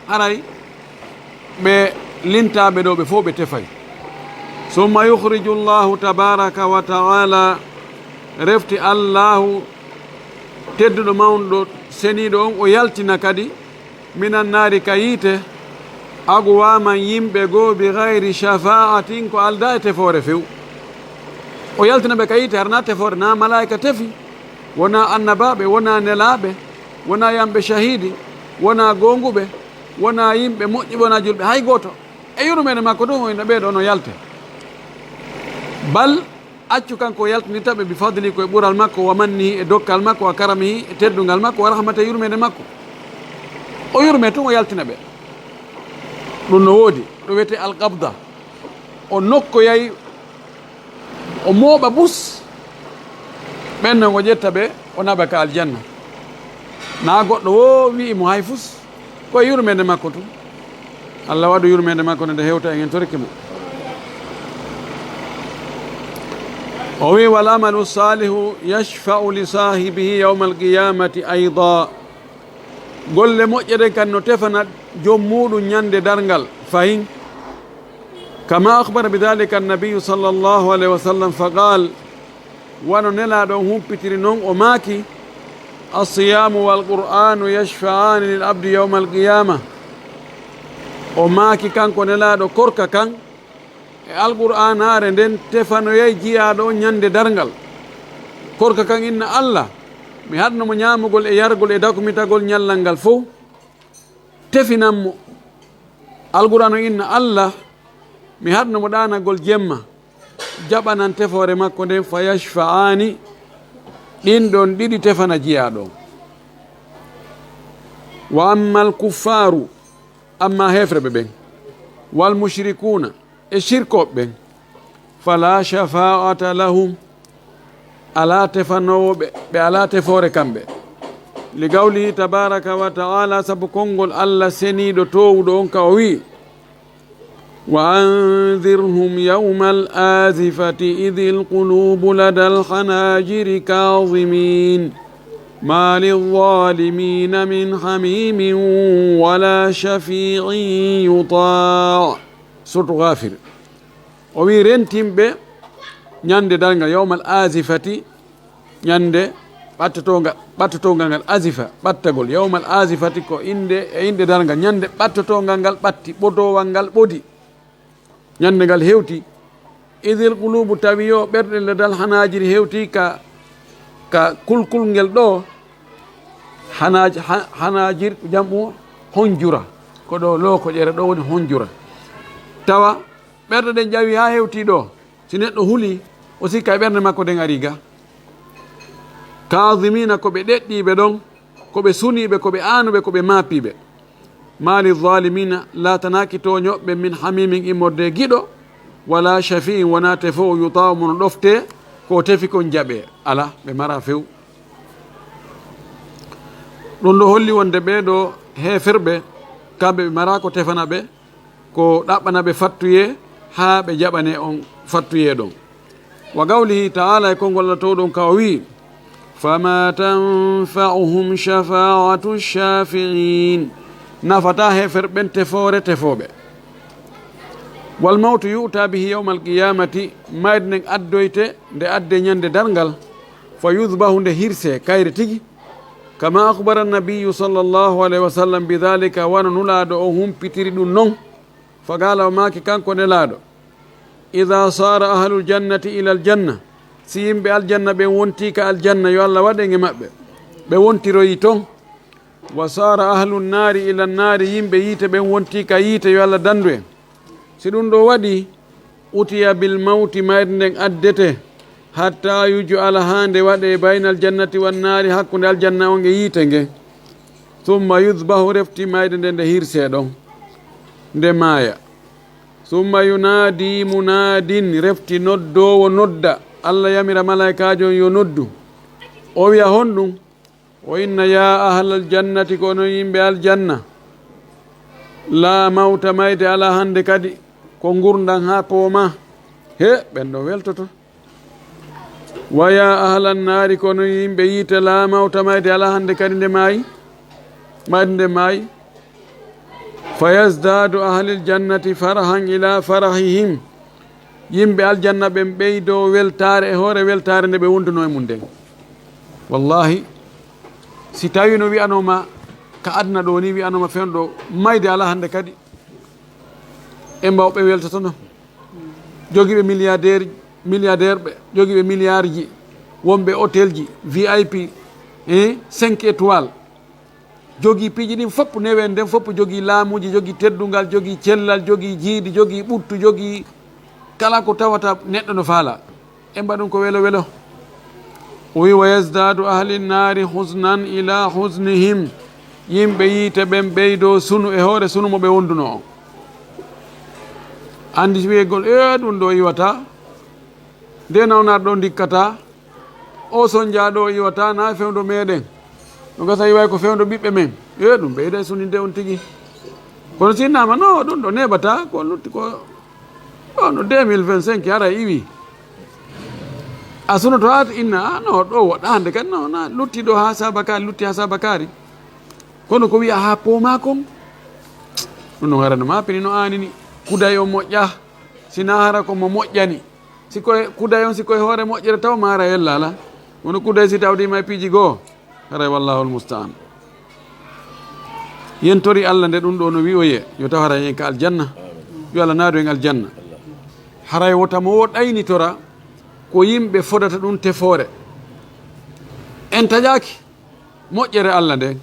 haray ɓe lintaɓe ɗo ɓe fof ɓe tefay summa yuhriju llahu tabaraka wa taala refti allahu tedduɗo mawnuɗo seniɗo on o yaltina kadi minan naari ka yiite agwaman yimɓe goo bi gayri shafa'atin ko alda e tefore few o yaltina ɓe ka yiite harna tefore na malaika tefi wona annabaɓe wona nelaɓe wona yamɓe shahidi wona gonguɓe wona yimɓe moƴƴi wona julɓe hay goto e yurmene makko ɗum ino ɓeeɗo no yalte bal accu kanko yaltinitaɓe bi fadli koye ɓural makko wa mannihi e dokkal makko wa karamihi e teddugal makko wa rahmata yurmede makko o yurme tun o yaltina ɓe ɗum no woodi ɗo wiyete alqabda o nokkoyay o mooɓa bus ɓennon o ƴetta ɓe o naɓa ka aljanna na goɗɗo wo wi'imo hay fus koye yurmede makko tun allah waɗu yurmede makko nde hewta en torki mo o wi wal amalu salihu yashfa'u li sahibihi yawma alqiyamati ayda golle moƴƴere kan no tefana joom muɗum ñande dargal fayin kama akhbara bidhalika annabiyu sallllahu alayhi wa sallam fa qal wano nelaɗon humpitiri noon o maaki alsiyamu walqur'anu yashfa'ani lil abdi yawma alqiyama o maaki kanko nelaɗo korka kan e alqur'anare nden tefanoyay jiyaɗo o ñande dargal korka kan inna allah mi haɗnomo ñamugol e yargol e dakumitagol ñallal ngal fof tefinanmo alqur'an o inna allah mi haɗnomo ɗanagol jemma jaɓanan tefore makko nden fa yashfa'ani ɗin ɗon ɗiɗi tefana jiyaɗo wa amma alkuffaru amma hefreɓe ɓen wal mushrikuna e shirkoɓe ɓen fala shafa'ata lahum ala tefanowo ɓe ala tefore kamɓe لقوله تبارك وتعالى سبكونغول الله سنيدو توودو أنك وي وأنذرهم يوم الآزفة إذ القلوب لدى الحناجر كاظمين ما للظالمين من حميم ولا شفيع يطاع سورة غافر وي رنتم ب ñande dalgal yawmal azifati ñande ɓattotongal ngal azifa ɓattagol yawmal azifati ko inde dalgal ñande ɓattotongal ngal ɓatti ɓodowal ngal ɓodi ñande ngal hewti idil qulubu tawi yo ɓerɗe le dal hanajiri hewti ka kulkulngel ɗo hanajir jam'u honjura ko ɗo loko ƴere ɗo woni honjura tawa ɓerɗe ɗen ƴawi ha hewti ɗo si neɗɗo huuli o sikka e ɓernde makko nden ari ga kadimina ko ɓe ɗeɗɗiɓe ɗon ko ɓe suniɓe ko ɓe anuɓe ko ɓe maapiɓe mali zalimina latanaki to ñoɓɓe min hamimin immorde giɗo wala shafi'in wona tefo yutaw mono ɗofte ko tefi kon jaɓe ala ɓe mara few ɗum ɗo holli wonde ɓeɗo heferɓe kamɓe ɓe mara ko tefana ɓe ko ɗaɓɓana ɓe fattuye ha ɓe jaɓane on fattuye ɗon wa qawlihi ta'ala e konngol to ɗon ka wi fama tanfa'uhum shafa'atu shafi'in nafata heferɓen tefoɓe wal mawtu yu'ta bihi yawma alqiyamati mayde nden addoyte nde adde ñande dargal fa yudbahu nde hirse kayre tigi kama akhbara nabiyu sallllahu alayhi wa sallam bidhalika wano nulaaɗo o humpitiri ɗum non fa gala o maki kanko nelaɗo ida sara ahlul jannati ila aljanna si yimɓe aljanna ɓen wonti ka aljanna yo Allah waɗe e maɓɓe ɓe wontiroyi toon wa sara ahlul naari ila naari yimɓe yiite ɓen wonti ka yiite yo Allah dandu en si ɗum ɗo waɗi utiya bil mawti mayde nden addete hatta yuju ala ha nde waɗe bayna aljannati wan naari hakkude aljanna on e yiite nge summa yudbahu refti mayde nde nde hirse ɗon nde maaya summa yunadi munadin refti noddowo nodda Allah yamira malaikajo yo noddu o wiya honɗum o inna ya ahlal jannati kono yimɓe aljanna la mawta mayde ala hande kadi ko gurdan ha pooma he ɓen ɗo weltoto wa ya ahlan naari kono yimɓe yiite la mawta mayde ala hande kadi nde maayi mayde nde maayi fayazdadu ahlil jannati farahan ila farahihim yimɓe aljanna ɓen ɓeydo weltare e hoore weltare nde ɓe wonduno e mum nden wallahi si tawi no wiyanoma ka adna ɗo ni wiyanoma fenɗo mayde ala hande kadi e mbawɓe weltotono jogiiɓe milliardaire ɓe jogiiɓe milliard ji wonɓe hôtel ji VIP 5 étoiles jogii piiji ɗin fopp newen nden fopp jogii laamuji jogii teddungal jogii cellal jogii jiidi jogii ɓuttu jogii kala ko tawata neɗɗo no faala e mbaɗum ko welo welo o wi wa yasdadu ahli nnaari husnan ila husnihim yimɓe yiite ɓen ɓeydo sunu e hoore sunu mo ɓe wonduno on andi wiyegol ɗum ɗo iwata nde nawnar ɗo dikkata o sonja ɗo iwata na fewdo meɗen no gasa yiway ko fewdo ɓiɓɓe men ɗum ɓeyda suninde on tigi kono sinnama no ɗum ɗo neɓata ko lutti ko no 2025 ara iwi a sunoto ha inna no ɗo woɗɗa hande kadi no na lutti ɗo ha sabakari lutti ha sabakari kono ko wiya ha pooma kon ɗum no harano mapini no anini kuday o moƴƴa sina hara komo moƴƴani sikoye kuday on sikoye hoore moƴƴere taw ma hara yella ala wono kuday si tawdima e piiji goo haray wallahu almustaan yentori Allah nde ɗum ɗo no wi'oye yo taw haray en ka aljanna yo Allah naadu en aljanna haray wotamo wo ɗaynitora ko yimɓe fodata ɗum tefoore en taƴaki moƴƴere Allah nde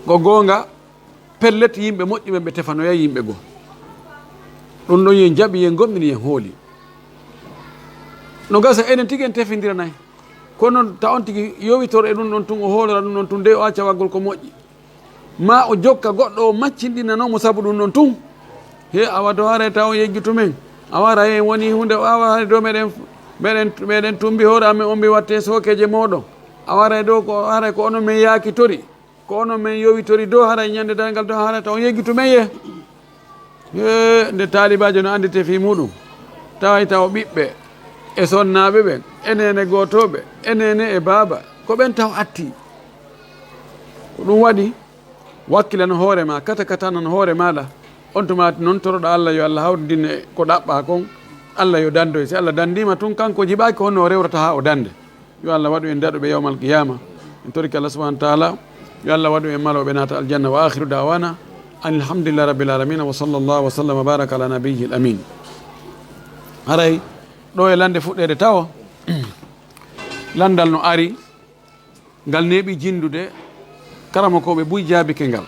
ko goonga pellet yimɓe moƴƴuɓe ɓe tefanoya yimɓe goo ɗum ɗon yen jaɓi yen gomɗini yen hooli no gasa enen tigi en tefidiranayi kono ta on tigi yowitoro e ɗum ɗon tun o hoolora ɗum ɗon tun nde o acca waggol ko moƴƴi ma o jokka goɗɗo o maccinɗinanomo sabu ɗum ɗon tun he awa do hare taw yejjutu men a wara hen woni hunde o awa hare dow meɗen tumbi hoore amen on mbi watte sokeje moɗon a waray dow ko haray ko onon men yaaki tori ko onon men yowi tori dow haray ñande dalngal dow haray taw yeggitu men ye nde taalibajo no andite fi muɗum taway taw ɓiɓɓe e sonnaɓe ɓen enene gotoɓe enene e baaba ko ɓen taw atti ko ɗum waɗi wakkilan hoore ma kata katanan hoore maɗa on tuma noon toroɗo Allah yo Allah hawdine ko ɗaɓɓa kon Allah yo dandoy si Allah dandima tun kanko jiɓaki honno o rewrata ha o dande yo Allah waɗu en daɗuɓe yawmal qiyama en toriki Allah subahanahu wa taala yo Allah waɗu en maloɓe naata aljanna wa akhiru dawana an alhamdulillah rabbil alamin wa sallallahu wa sallam wa baraka ala nabiyyi al amin haray ɗo e lande fuɗɗede tawa landal no ari ngal neeɓi jindude karama koɓe buy jaabike ngal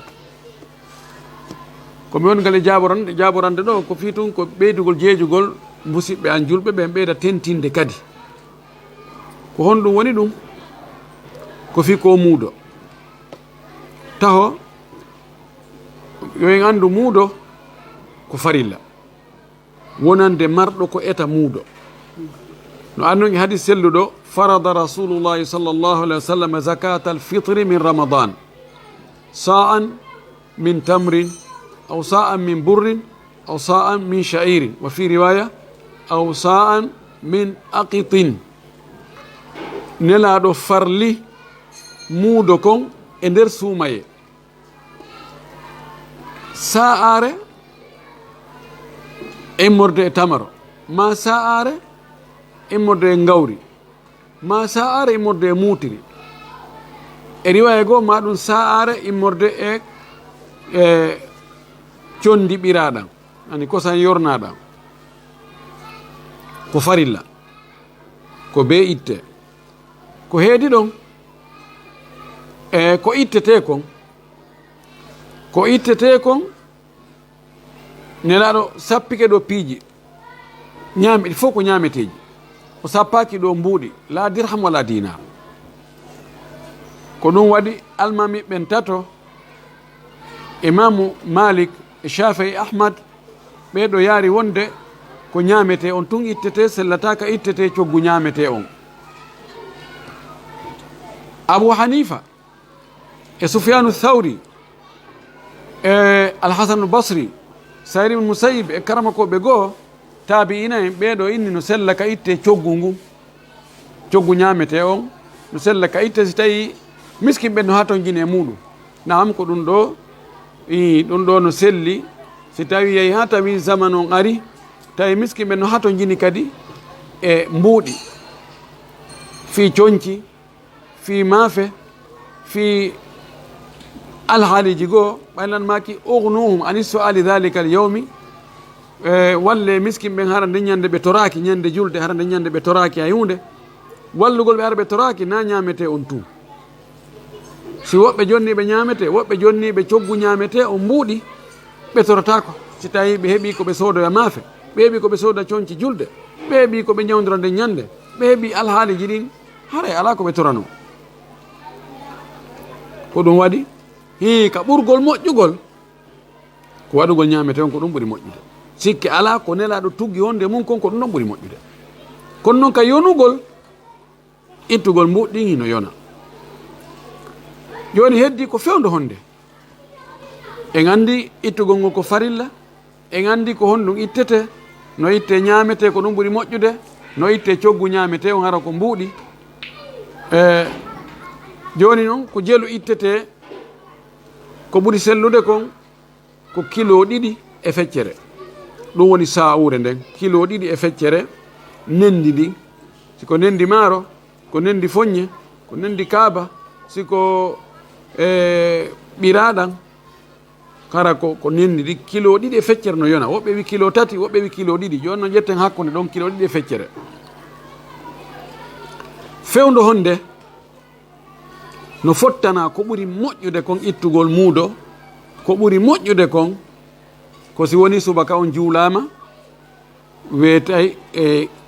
komi woni ngal e jaborande ɗo ko fi tun ko ɓeydugol jeejugol musidɓe an julɓe ɓen ɓeyda tentinde kadi ko honɗum woni ɗum ko fi ko muudo taho yo en andu muudo ko farilla wonande marɗo ko eta muudo no annon e hadis selluɗo farada rasulullahi sallllahu alayhi wa sallam zakata alfitri min ramadan sa'an min tamrin aw sa'an min burrin aw sa'an min sha'irin wa fi riwaya aw sa'an min aqitin nelaɗo farli muudo kon e nder suumaye sa'are immorde e tamaro ma sa'are immorde e ngawri ma sa'are immorde e muutiri e riwaya goo ma ɗum sa'are immorde e condi ɓiraɗam ani kosan yornaɗam ko farilla ko be itte ko heedi ɗon e ko ittete kon nelaɗo sappike ɗo piiji ñaami ɗi fof ko ñaameteji o sappaki ɗo mbuuɗi la dirham wala dinar ko ɗum waɗi almami ɓen tato imamu malik e shafii ahmad ɓeɗo yaari wonde ko ñaamete on tun ittete sellataka ittete coggu ñaamete on abou hanifa e soufianu thawri e alhasanu basri saïd ibn musayyib e karama koɓe goo taabi ina en ɓeɗo inni no sella ka itte coggu ngu coggu ñaamete on no sella ka itte si tawi miskin ɓe no ha ton jini e muɗum naam ko ɗum ɗo no selli si tawi yehi ha tawi zaman on ari tawi miskin ɓe no ha ton jini kadi e mbuuɗi fi coñci fi maafe fi alhaaliji goo ɓaylanmaki ugnuhum ani suali dhalika al yawmi walle miskin ɓen hara nde ñande ɓe toraki ñande julde hara nde ñande ɓe toraki a hunde wallugol ɓe hara ɓe toraki na ñamete on tout si woɓɓe jonni ɓe ñamete woɓɓe jonni ɓe coggu ñamete on mbuuɗi ɓe torotako si tawi ɓe heeɓi koɓe soodoya maafe ɓe heeɓi koɓe sooda coñci julde ɓe heeɓi koɓe ñawdira nde ñande ɓe heeɓi alhaaliji ɗin haray ala koɓe torano ko ɗum waɗi ka ɓurgol moƴƴugol ko waɗugol ñamete on ko ɗum ɓuuri moƴƴude sikke ala ko nelaɗo tuggi wonde mum kon ko ɗum ɗon ɓuuri moƴƴude kono noon ka yonugol ittugol mbuɗɗin hino yona joni heddi ko fewdo honde en andi ittugol ngol ko farilla en andi ko honɗum ittete no itte ñamete ko ɗum ɓuuri moƴƴude no itte coggu ñamete on hara ko mbuuɗi joni noon ko jeelu ittete ko ɓuri sellude kon ko kilo 2 e feccere ɗum woni sa'ure nden kilo 2 e feccere nendi ndi siko nendi maaro ko nendi foññe ko nendi kaaba siko ɓiraɗan kara ko nendi ɗi kilo 2 e feccere no yona woɓɓe wi kilo 3 woɓɓe wi kilo 2 joni noon ƴetten hakkude ɗon kilo 2 e feccere fewdo honde no fottana ko ɓuri moƴƴude kon ittugol muudo ko ɓuri moƴƴude kon ko si woni subaka on juulama weetay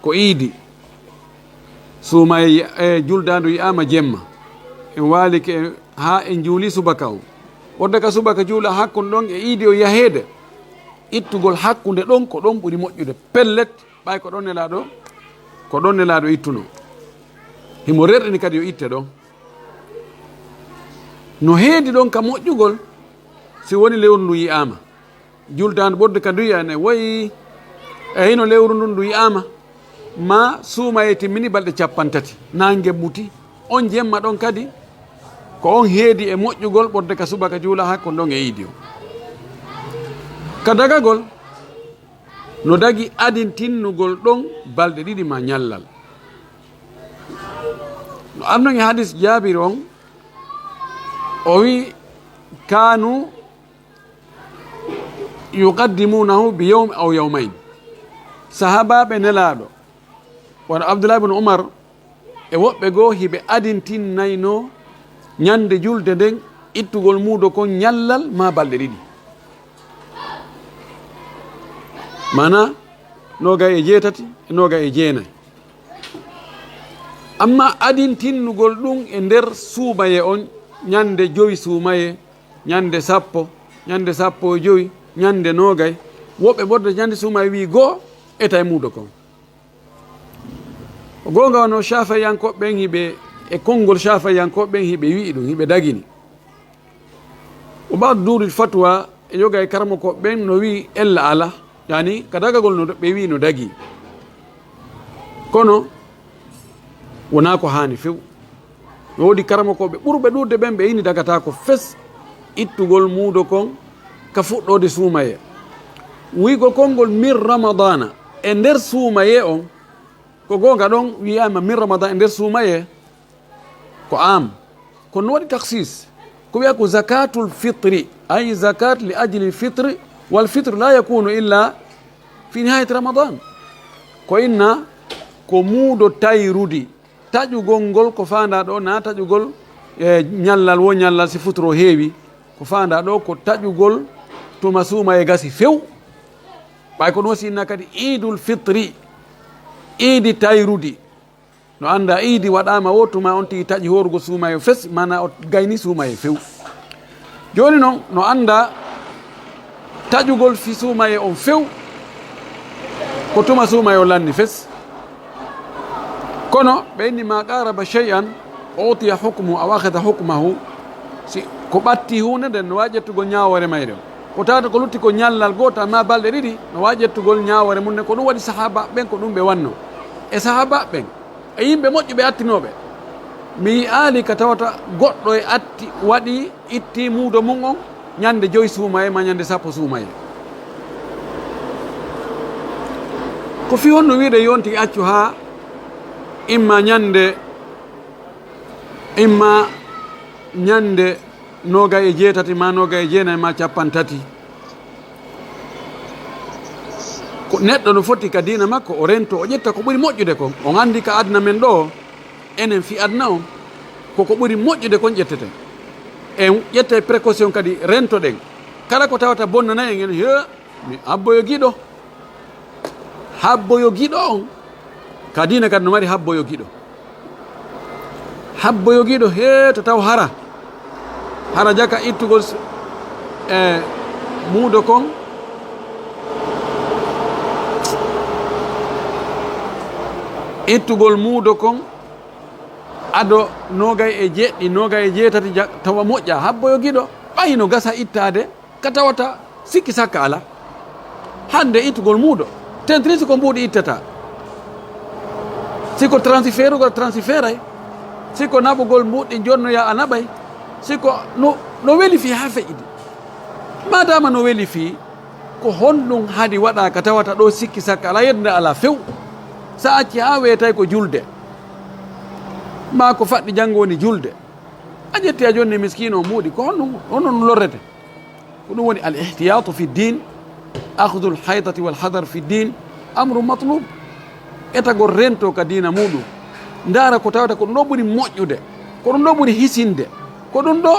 ko iidi suuma juldandu yiyama jemma en waalike ha en juuli subaka o wadde ka subaka juula hakkude ɗon e iidi o yaheede ittugol hakkude ɗon ko ɗon ɓuri moƴƴude pellet ɓay ko ɗon nelaɗo ittuno himo rerɗini kadi yo itte ɗon no heedi ɗon ka moƴƴugol si woni lewru ndu yiyama jultande ɓurde ka duyane woyi e hino lewru ndun ndu yiyama ma suumaye timmini balɗe 30 nangue ɓuti on jemma ɗon kadi ko on heedi e moƴƴugol ɓurde ka subaka juula hakko ɗon e yiidi o ka dagagol no dagi adin tinnugol ɗon balɗe 2 ma ñallal no arnon e hadis jaabir on o wi kanu yuqaddimunahu bi yawm aw yawmayn sahabaɓe nelaɗo wono abdoulah ibne oumar e woɓɓe goo hiɓe adintinnayno ñande julde nden ittugol muudo kon ñallal ma balɗe 2 mana 27 e 29 amma adintinnugol ɗum e nder suumaye on ñande 5 suumaye ñande 10 ñande 15 ñande 20 woɓɓe ɓodde ñande suumaye wi goo eta e muudo kon gonga wono shafayankoɓe ɓen hiɓe e konngol shafayankoɓe ɓen hiɓe wi ɗum hiɓe dagini o ɓawɗo duuri fatwa e yoga e karama koɓe ɓen no wi ella ala yani ka dagagol no ɓe wi no dagi kono wona ko hani few no wodi karama koɓe ɓurɓe ɗurde ɓen ɓe ini dagata ko fes ittugol muudo kon ka fuɗɗode suumaye wi ko konngol min ramadana e nder suumaye on ko gonga ɗon wiyama min ramadan e nder suumaye ko am kono waɗi taksis ko wiya ko zakatul fitri ay zakat li ajli lfitre walfitre la yakunu illa fi nihayat ramadan ko inna ko muudo tayrudi taƴugol ngol ko fanda ɗo na taƴugol e ñallal wo ñallal si futoro heewi ko fanda ɗo ko taƴugol tuma suumaye gasi few ɓay ko ɗum wasi inna kadi idul fitri iidi tayrudi no anda iidi waɗama wotuma on tigi taƴi horugo suumaye fes mana o gayni suumaye few joni noon no anda taƴugol fi suumaye on few ko tuma suumaye o lanni fes kono ɓe inni ma qaraba chey an otiya hukmu aw akhada hukmahu si ko ɓatti hunde nden no wawi ƴettugol ñawore mayre ko tawata ko lutti ko ñallal goto amma balɗe 2 no wawi ƴettugol ñawore mum ne ko ɗum waɗi sahaba ɓen ko ɗum ɓe wanno e sahaba ɓen e yimɓe moƴƴuɓe attinoɓe mi yi'ali ka tawata goɗɗo e atti waɗi itti muudo mum on ñande 5 suumaye ma ñande 10 suumaye ko fi honno wiide yonti accu ha imma ñande 27 ma 29 ma 30 ko neɗɗo no foti ka dina makko o rento o ƴetta ko ɓuri moƴƴude kon on andi ka aduna men ɗo enen fi aduna on koko ɓuri moƴƴude kon ƴetteten en ƴetta e précaution kadi rento ɗen kala ko tawata bonnana en he mi habboyo giɗo on ka dina kadi no mari habboyo giɗo he to taw hara jaka ittugol e muudo kon ado 27 tawa moƴƴa habboyo giɗo ɓayno gasa ittade ka tawata sikki sakka ala hande ittugol muudo tentri siko mbuuɗi ittata siko transférugol transféray siko naɓugol mbuɗɗi jonnoya a naɓay siko no weli fi ha feƴƴidi madama no weli fi ko honɗum haadi waɗa ka tawata ɗo sikki sakka ala yedde ala few sa acci ha weetay ko julde ma ko faɗɗi janngo woni julde a ƴetti a jonni miskine o muuɗi ko honnon lorrete ko ɗum woni al ihtiyatu fi din akhdu l haytati wal hadar fi din amru matlub etagol rento ka dina muɗum ndaara ko tawata ko ɗum ɗo ɓuri moƴƴude ko ɗum ɗo ɓuri hisinde ko ɗum ɗo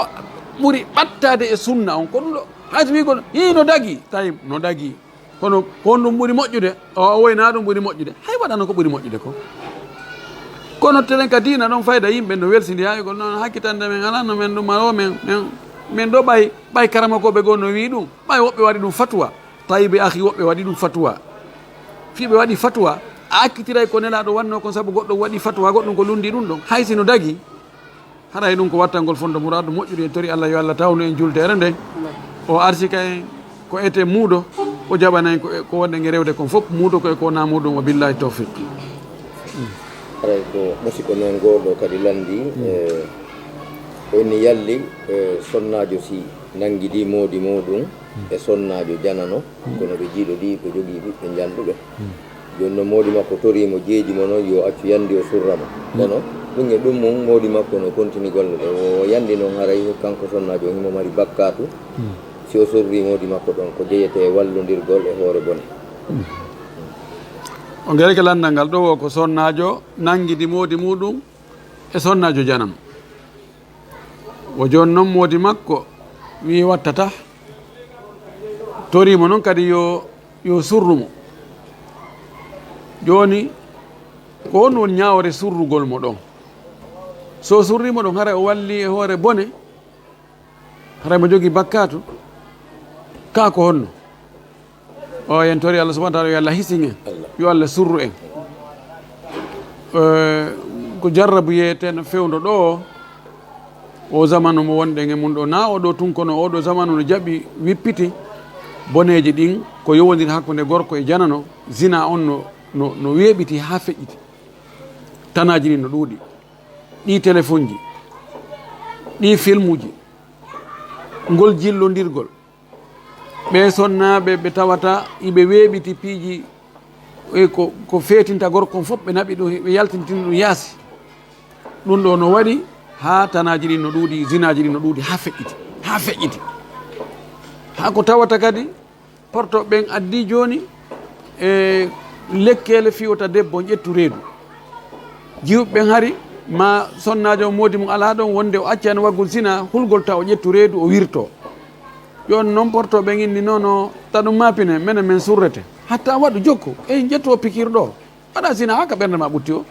ɓuri ɓattade e sunna on ko ɗum ɗo hayso wigo no dagi tawi no dagi kono kon ɗum ɓuri moƴƴude o woyna ɗum ɓuri moƴƴude hay waɗano ko ɓuri moƴƴude ko kono tenen ka dina ɗon fayda yimɓe no welsidi hayigol noon hakkitande men alano men ɗum o men ɗo ɓay karama koɓe goo no wi ɗum ɓay woɓɓe waɗi ɗum fatwa tawiɓe ahi woɓɓe waɗi ɗum fatwa fiɓe waɗi fatwa a akkitiray ko nelaɗo wanno kon saabu goɗɗo waɗi fatwa goɗɗum ko lundi ɗum ɗon hay sino dagi haɗa ɗum ko wattangol fonde mouradu moƴƴude e tori Allah yo Allah tawnu en jultere nde o arsika en ko ete muuɗo o jaɓana en ko wonɗen e rewde kon fof muuɗo koye ko na muɗum wa billahi tawfiq aray ko musidɗo men goɗo kadi landi onni yalli sonnajo si nanguidi moodi muɗum e sonnajo janano kono ɓe jiiɗo ɗi ko jogui ɓiɓɓe janɗuɓe joni noon moodi makko torimo jeeji mo noon yo accu yandi o surramo kono ɗum e ɗum mum moodi makko no continue golle ɗe o yandi noon haray kanko sonnajo himo mari bakkatu si o sorri moodi makko ɗon ko jeyete wallodirgol e hoore bone o guereke landal ngal ɗo o ko sonnajo nanguidi moodi muɗum e sonnajo janam o joni noon moodi makko wi wattata torimo noon kadi yo surrumo joni ko on woni ñawore surrugol mo ɗon so surrimo ɗon haray o walli e hoore bone haray mo jogui bakkatu ka ko honno o en tori Allah subahana taala yo Allah hisin en yo Allah surru en ko jarrabu yeyete no fewdo ɗo o zamanu mo wonɗen e mum ɗo na oɗo tunkono oɗo zamanu no jaɓi wippiti boneji ɗin ko yowodiri hakkude gorko e janano zina on no weeɓiti ha feƴƴiti tanaji ɗi no ɗuuɗi ɗi téléphone ji ɗi film uji ngol jillodirgol ɓe sonnaɓe ɓe tawata iɓe weeɓiti piiji ko feetinta gorko fof ɓe naɓi ɗo ɓe yaltintini ɗum yaasi ɗum ɗo no waɗi ha tanaji ɗi no ɗuuɗi zinaji ɗi no ɗuuɗi ha feƴƴiti ha ko tawata kadi porto ɓen addi joni e lekkele fiyota debbo ƴettu reedu jiwɓe ɓen hari ma sonnajo moodi mum ala ɗon wonde o accani waggol sina hulgol taw o ƴettu reedu o wirto joni noon porto ɓen inni nono taɗum mapine menen men surrete hatta waɗu jokku ey ƴettu o pikir ɗo waɗa sina ha ka ɓerde ma ɓutti o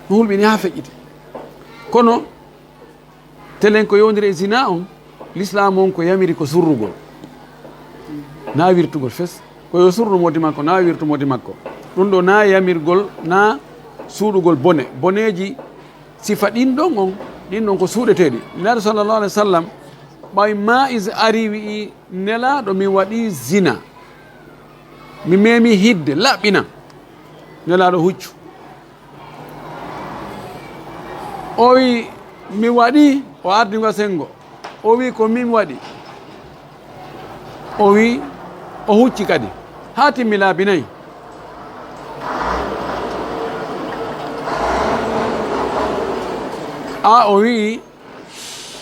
no hulɓini ha feƴƴiti kono telen ko yowdiri e sina on l'islam on ko yamiri ko surrugol na wirtugol fes koyo surru modi makko na wirtu modi makko ɗum ɗo na yamirgol na suuɗugol bone boneji sifa ɗin ɗon ko suuɗeteɗi nelaɗo sallallah alih w sallam ɓay ma is ari wi nelaɗo mi waɗi zina mi memi hidde laɓɓina nelaɗo huccu o wi mi waɗi o ardigo sengo o wi ko min waɗi o wi o hucci kadi ha timmi laabi nayyi o wi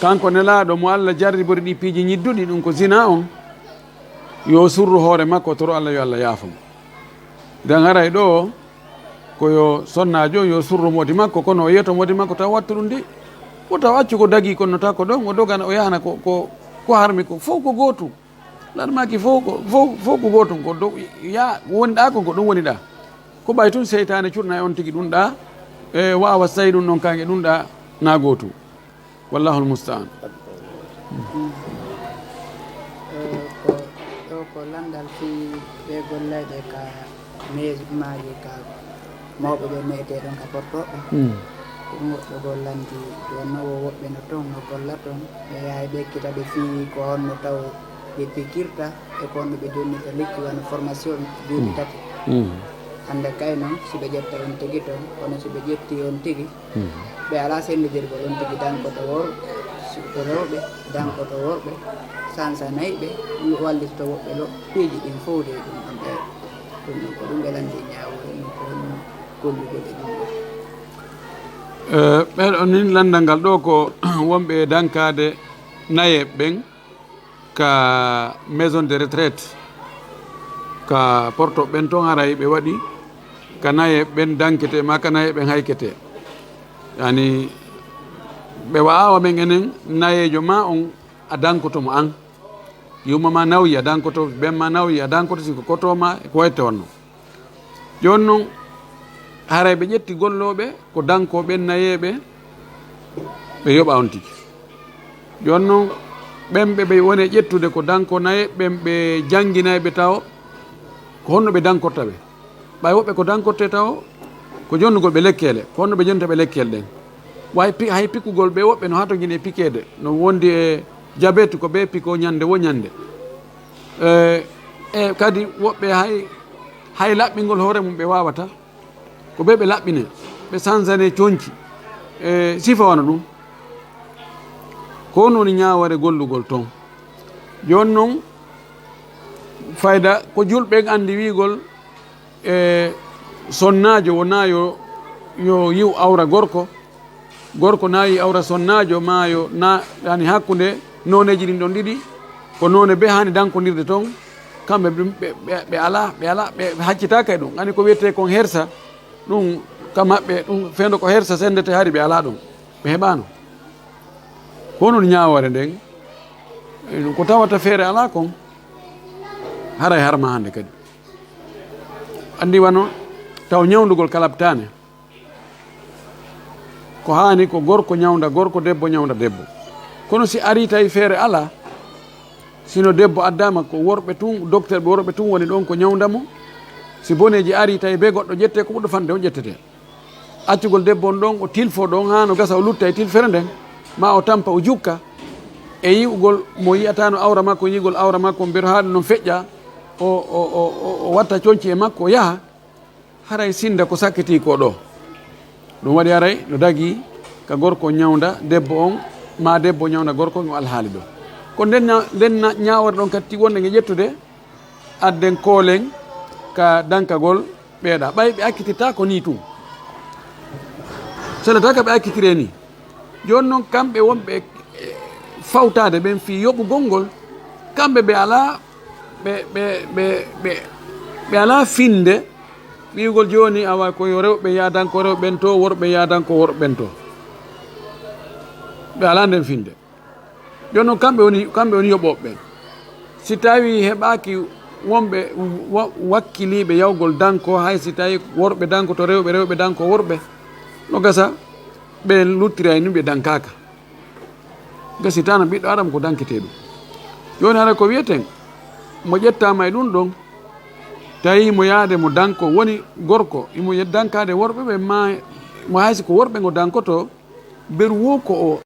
kanko nelaɗo mo Allah jarribori ɗi piiji ñidduɗi ɗum ko zina on yo surru hoore makko toro Allah yo Allah yaafamo nden haray ɗo koyo sonnajo yo surru modi makko kono o yiyato modi makko taw wattu ɗum de o taw accu ko dagui konno ta ko ɗon o dogana o yahana ko harmi ko fof ko gootum laɗmaki fof ko gootum ko ya woniɗa ko ɗum woni ɗa ko ɓay tun seytane curna e on tigui ɗum ɗa e wawa sayi ɗum ɗon kange ɗum ɗa na gootum wallahu lmustaan ko landal fi ɓe gollayɓe ka maji ka mawɓe ɓe meeteɗon ka portoɓe ɗum woɓɓe gollandi jonnowo woɓɓe no toon no golla toon ɓe yahay ɓe ekkita ɓe fi ko honno taw ɓe pikirta e ko honno ɓe jonnita lekki wano formation duuɓi tati hande kay noon si ɓe ƴetta on tigi toon kono si ɓe ƴetti on tigi ɓe ala sendidirgol on tigi dankoto worɓe rewɓe dankoto worɓe sansanayi ɓe wallito woɓɓe ɗo piiji ɗin fowde ɗum ɗon ɓe ɗum ɗon ko ɗum ɓe landi ñawore ɗum ko honno gollugol e ɗum ɓeɗo nin landal ngal ɗo ko wonɓe dankade naye ɓen ka maison de retraite ka porto ɓen toon haray ɓe waɗi ka naye ɓen dankete ma ka naye ɓen haykete yani ɓe wawa men enen nayejo ma on a dankotomo an yuma ma nawyi a dankoto ɓen ma nawyi a dankoto siko kotoma ko wayte wonno joni noon haray ɓe ƴetti golloɓe ko dankoɓen nayeɓe ɓe yoɓa on tigi joni noon ɓen ɓe woni ƴettude ko danko naye ɓen ɓe jangguinayɓe taw ko honno ɓe dankorta ɓe ɓay woɓɓe ko dankorte taw ko jonnugol ɓe lekkele ko honno ɓe jonta ɓe lekkele ɗen way hay pikkugol ɓe woɓɓe no hatogine pikede no wondi e diabete ko ɓe piko ñande wo ñande e kadi woɓɓe hay laɓɓingol hoore mum ɓe wawata ko ɓe laɓɓine ɓe sansane coñci e sifa wana ɗum ko woni ñaware gollugol toon joni noon fayda ko julɓe andi wigol e sonnajo wona yo yiw awra gorko nayi awra sonnajo ma yo na yani hakkude noneji ɗin ɗon ɗiɗi ko none be hani dankodirde toon kamɓe ɓe ala ɓe haccitaka e ɗum ani ko wiyete kon hersa ɗum ka maɓɓe ɗum fendo ko hersa sendete hari ɓe ala ɗum ɓe heɓano hono ñawore nden ko tawata feere ala kon haray harma hande kadi andi wano taw ñawdugol kalabtane ko hani ko gorko ñawda gorko debbo ñawda debbo kono si ari tawi feere ala sino debbo addama ko worɓe tun docteur ɓe worɓe tun woni ɗon ko ñawdamo si boneji ari tawi be goɗɗo ƴette ko ɓuɗɗo fande on ƴettete accugol debbo on ɗon o tilfo ɗon ha no gasa o lutta e tilfere nden ma o tampa o jukka e yi'ugol mo yiyatano awra makko yigol awra makko mbiro haɗum noon feƴƴa o watta coñci e makko o yaha haray sinda ko sakkiti ko ɗo ɗum waɗi aray no dagui ka gorko ñawda debbo on ma debbo ñawda gorko o alhaali ɗo ko nden ñawore ɗon kadi wonde nge ƴettude adden koolen ka dankagol ɓeeɗa ɓay ɓe akkititta ko ni tum selata ka ɓe akkitire ni joni noon kamɓe wonɓe fawtade ɓen fi yoɓugol ngol kamɓe ɓe ala ɓe ala finde ɓiugol joni awa koyo rewɓe yadanko rewɓen to worɓe yadanko worɓen to ɓe ala nden finde joni noon kamɓe woni yoɓoɓe ɓen si tawi heɓaki wonɓe wakkiliɓe yawgol danko hay si tawi worɓe danko to rewɓe danko worɓe no gasa ɓe luttira ni ɓe dankaka gasi tana ɓiɗɗo adama ko dankete ɗum joni hara ko wiyeten mo ƴettama e ɗum ɗon tawi mo yaade mo danko woni gorko imo dankade worɓe ɓe ma mo haysi ko worɓe ngo dankoto beru wo ko o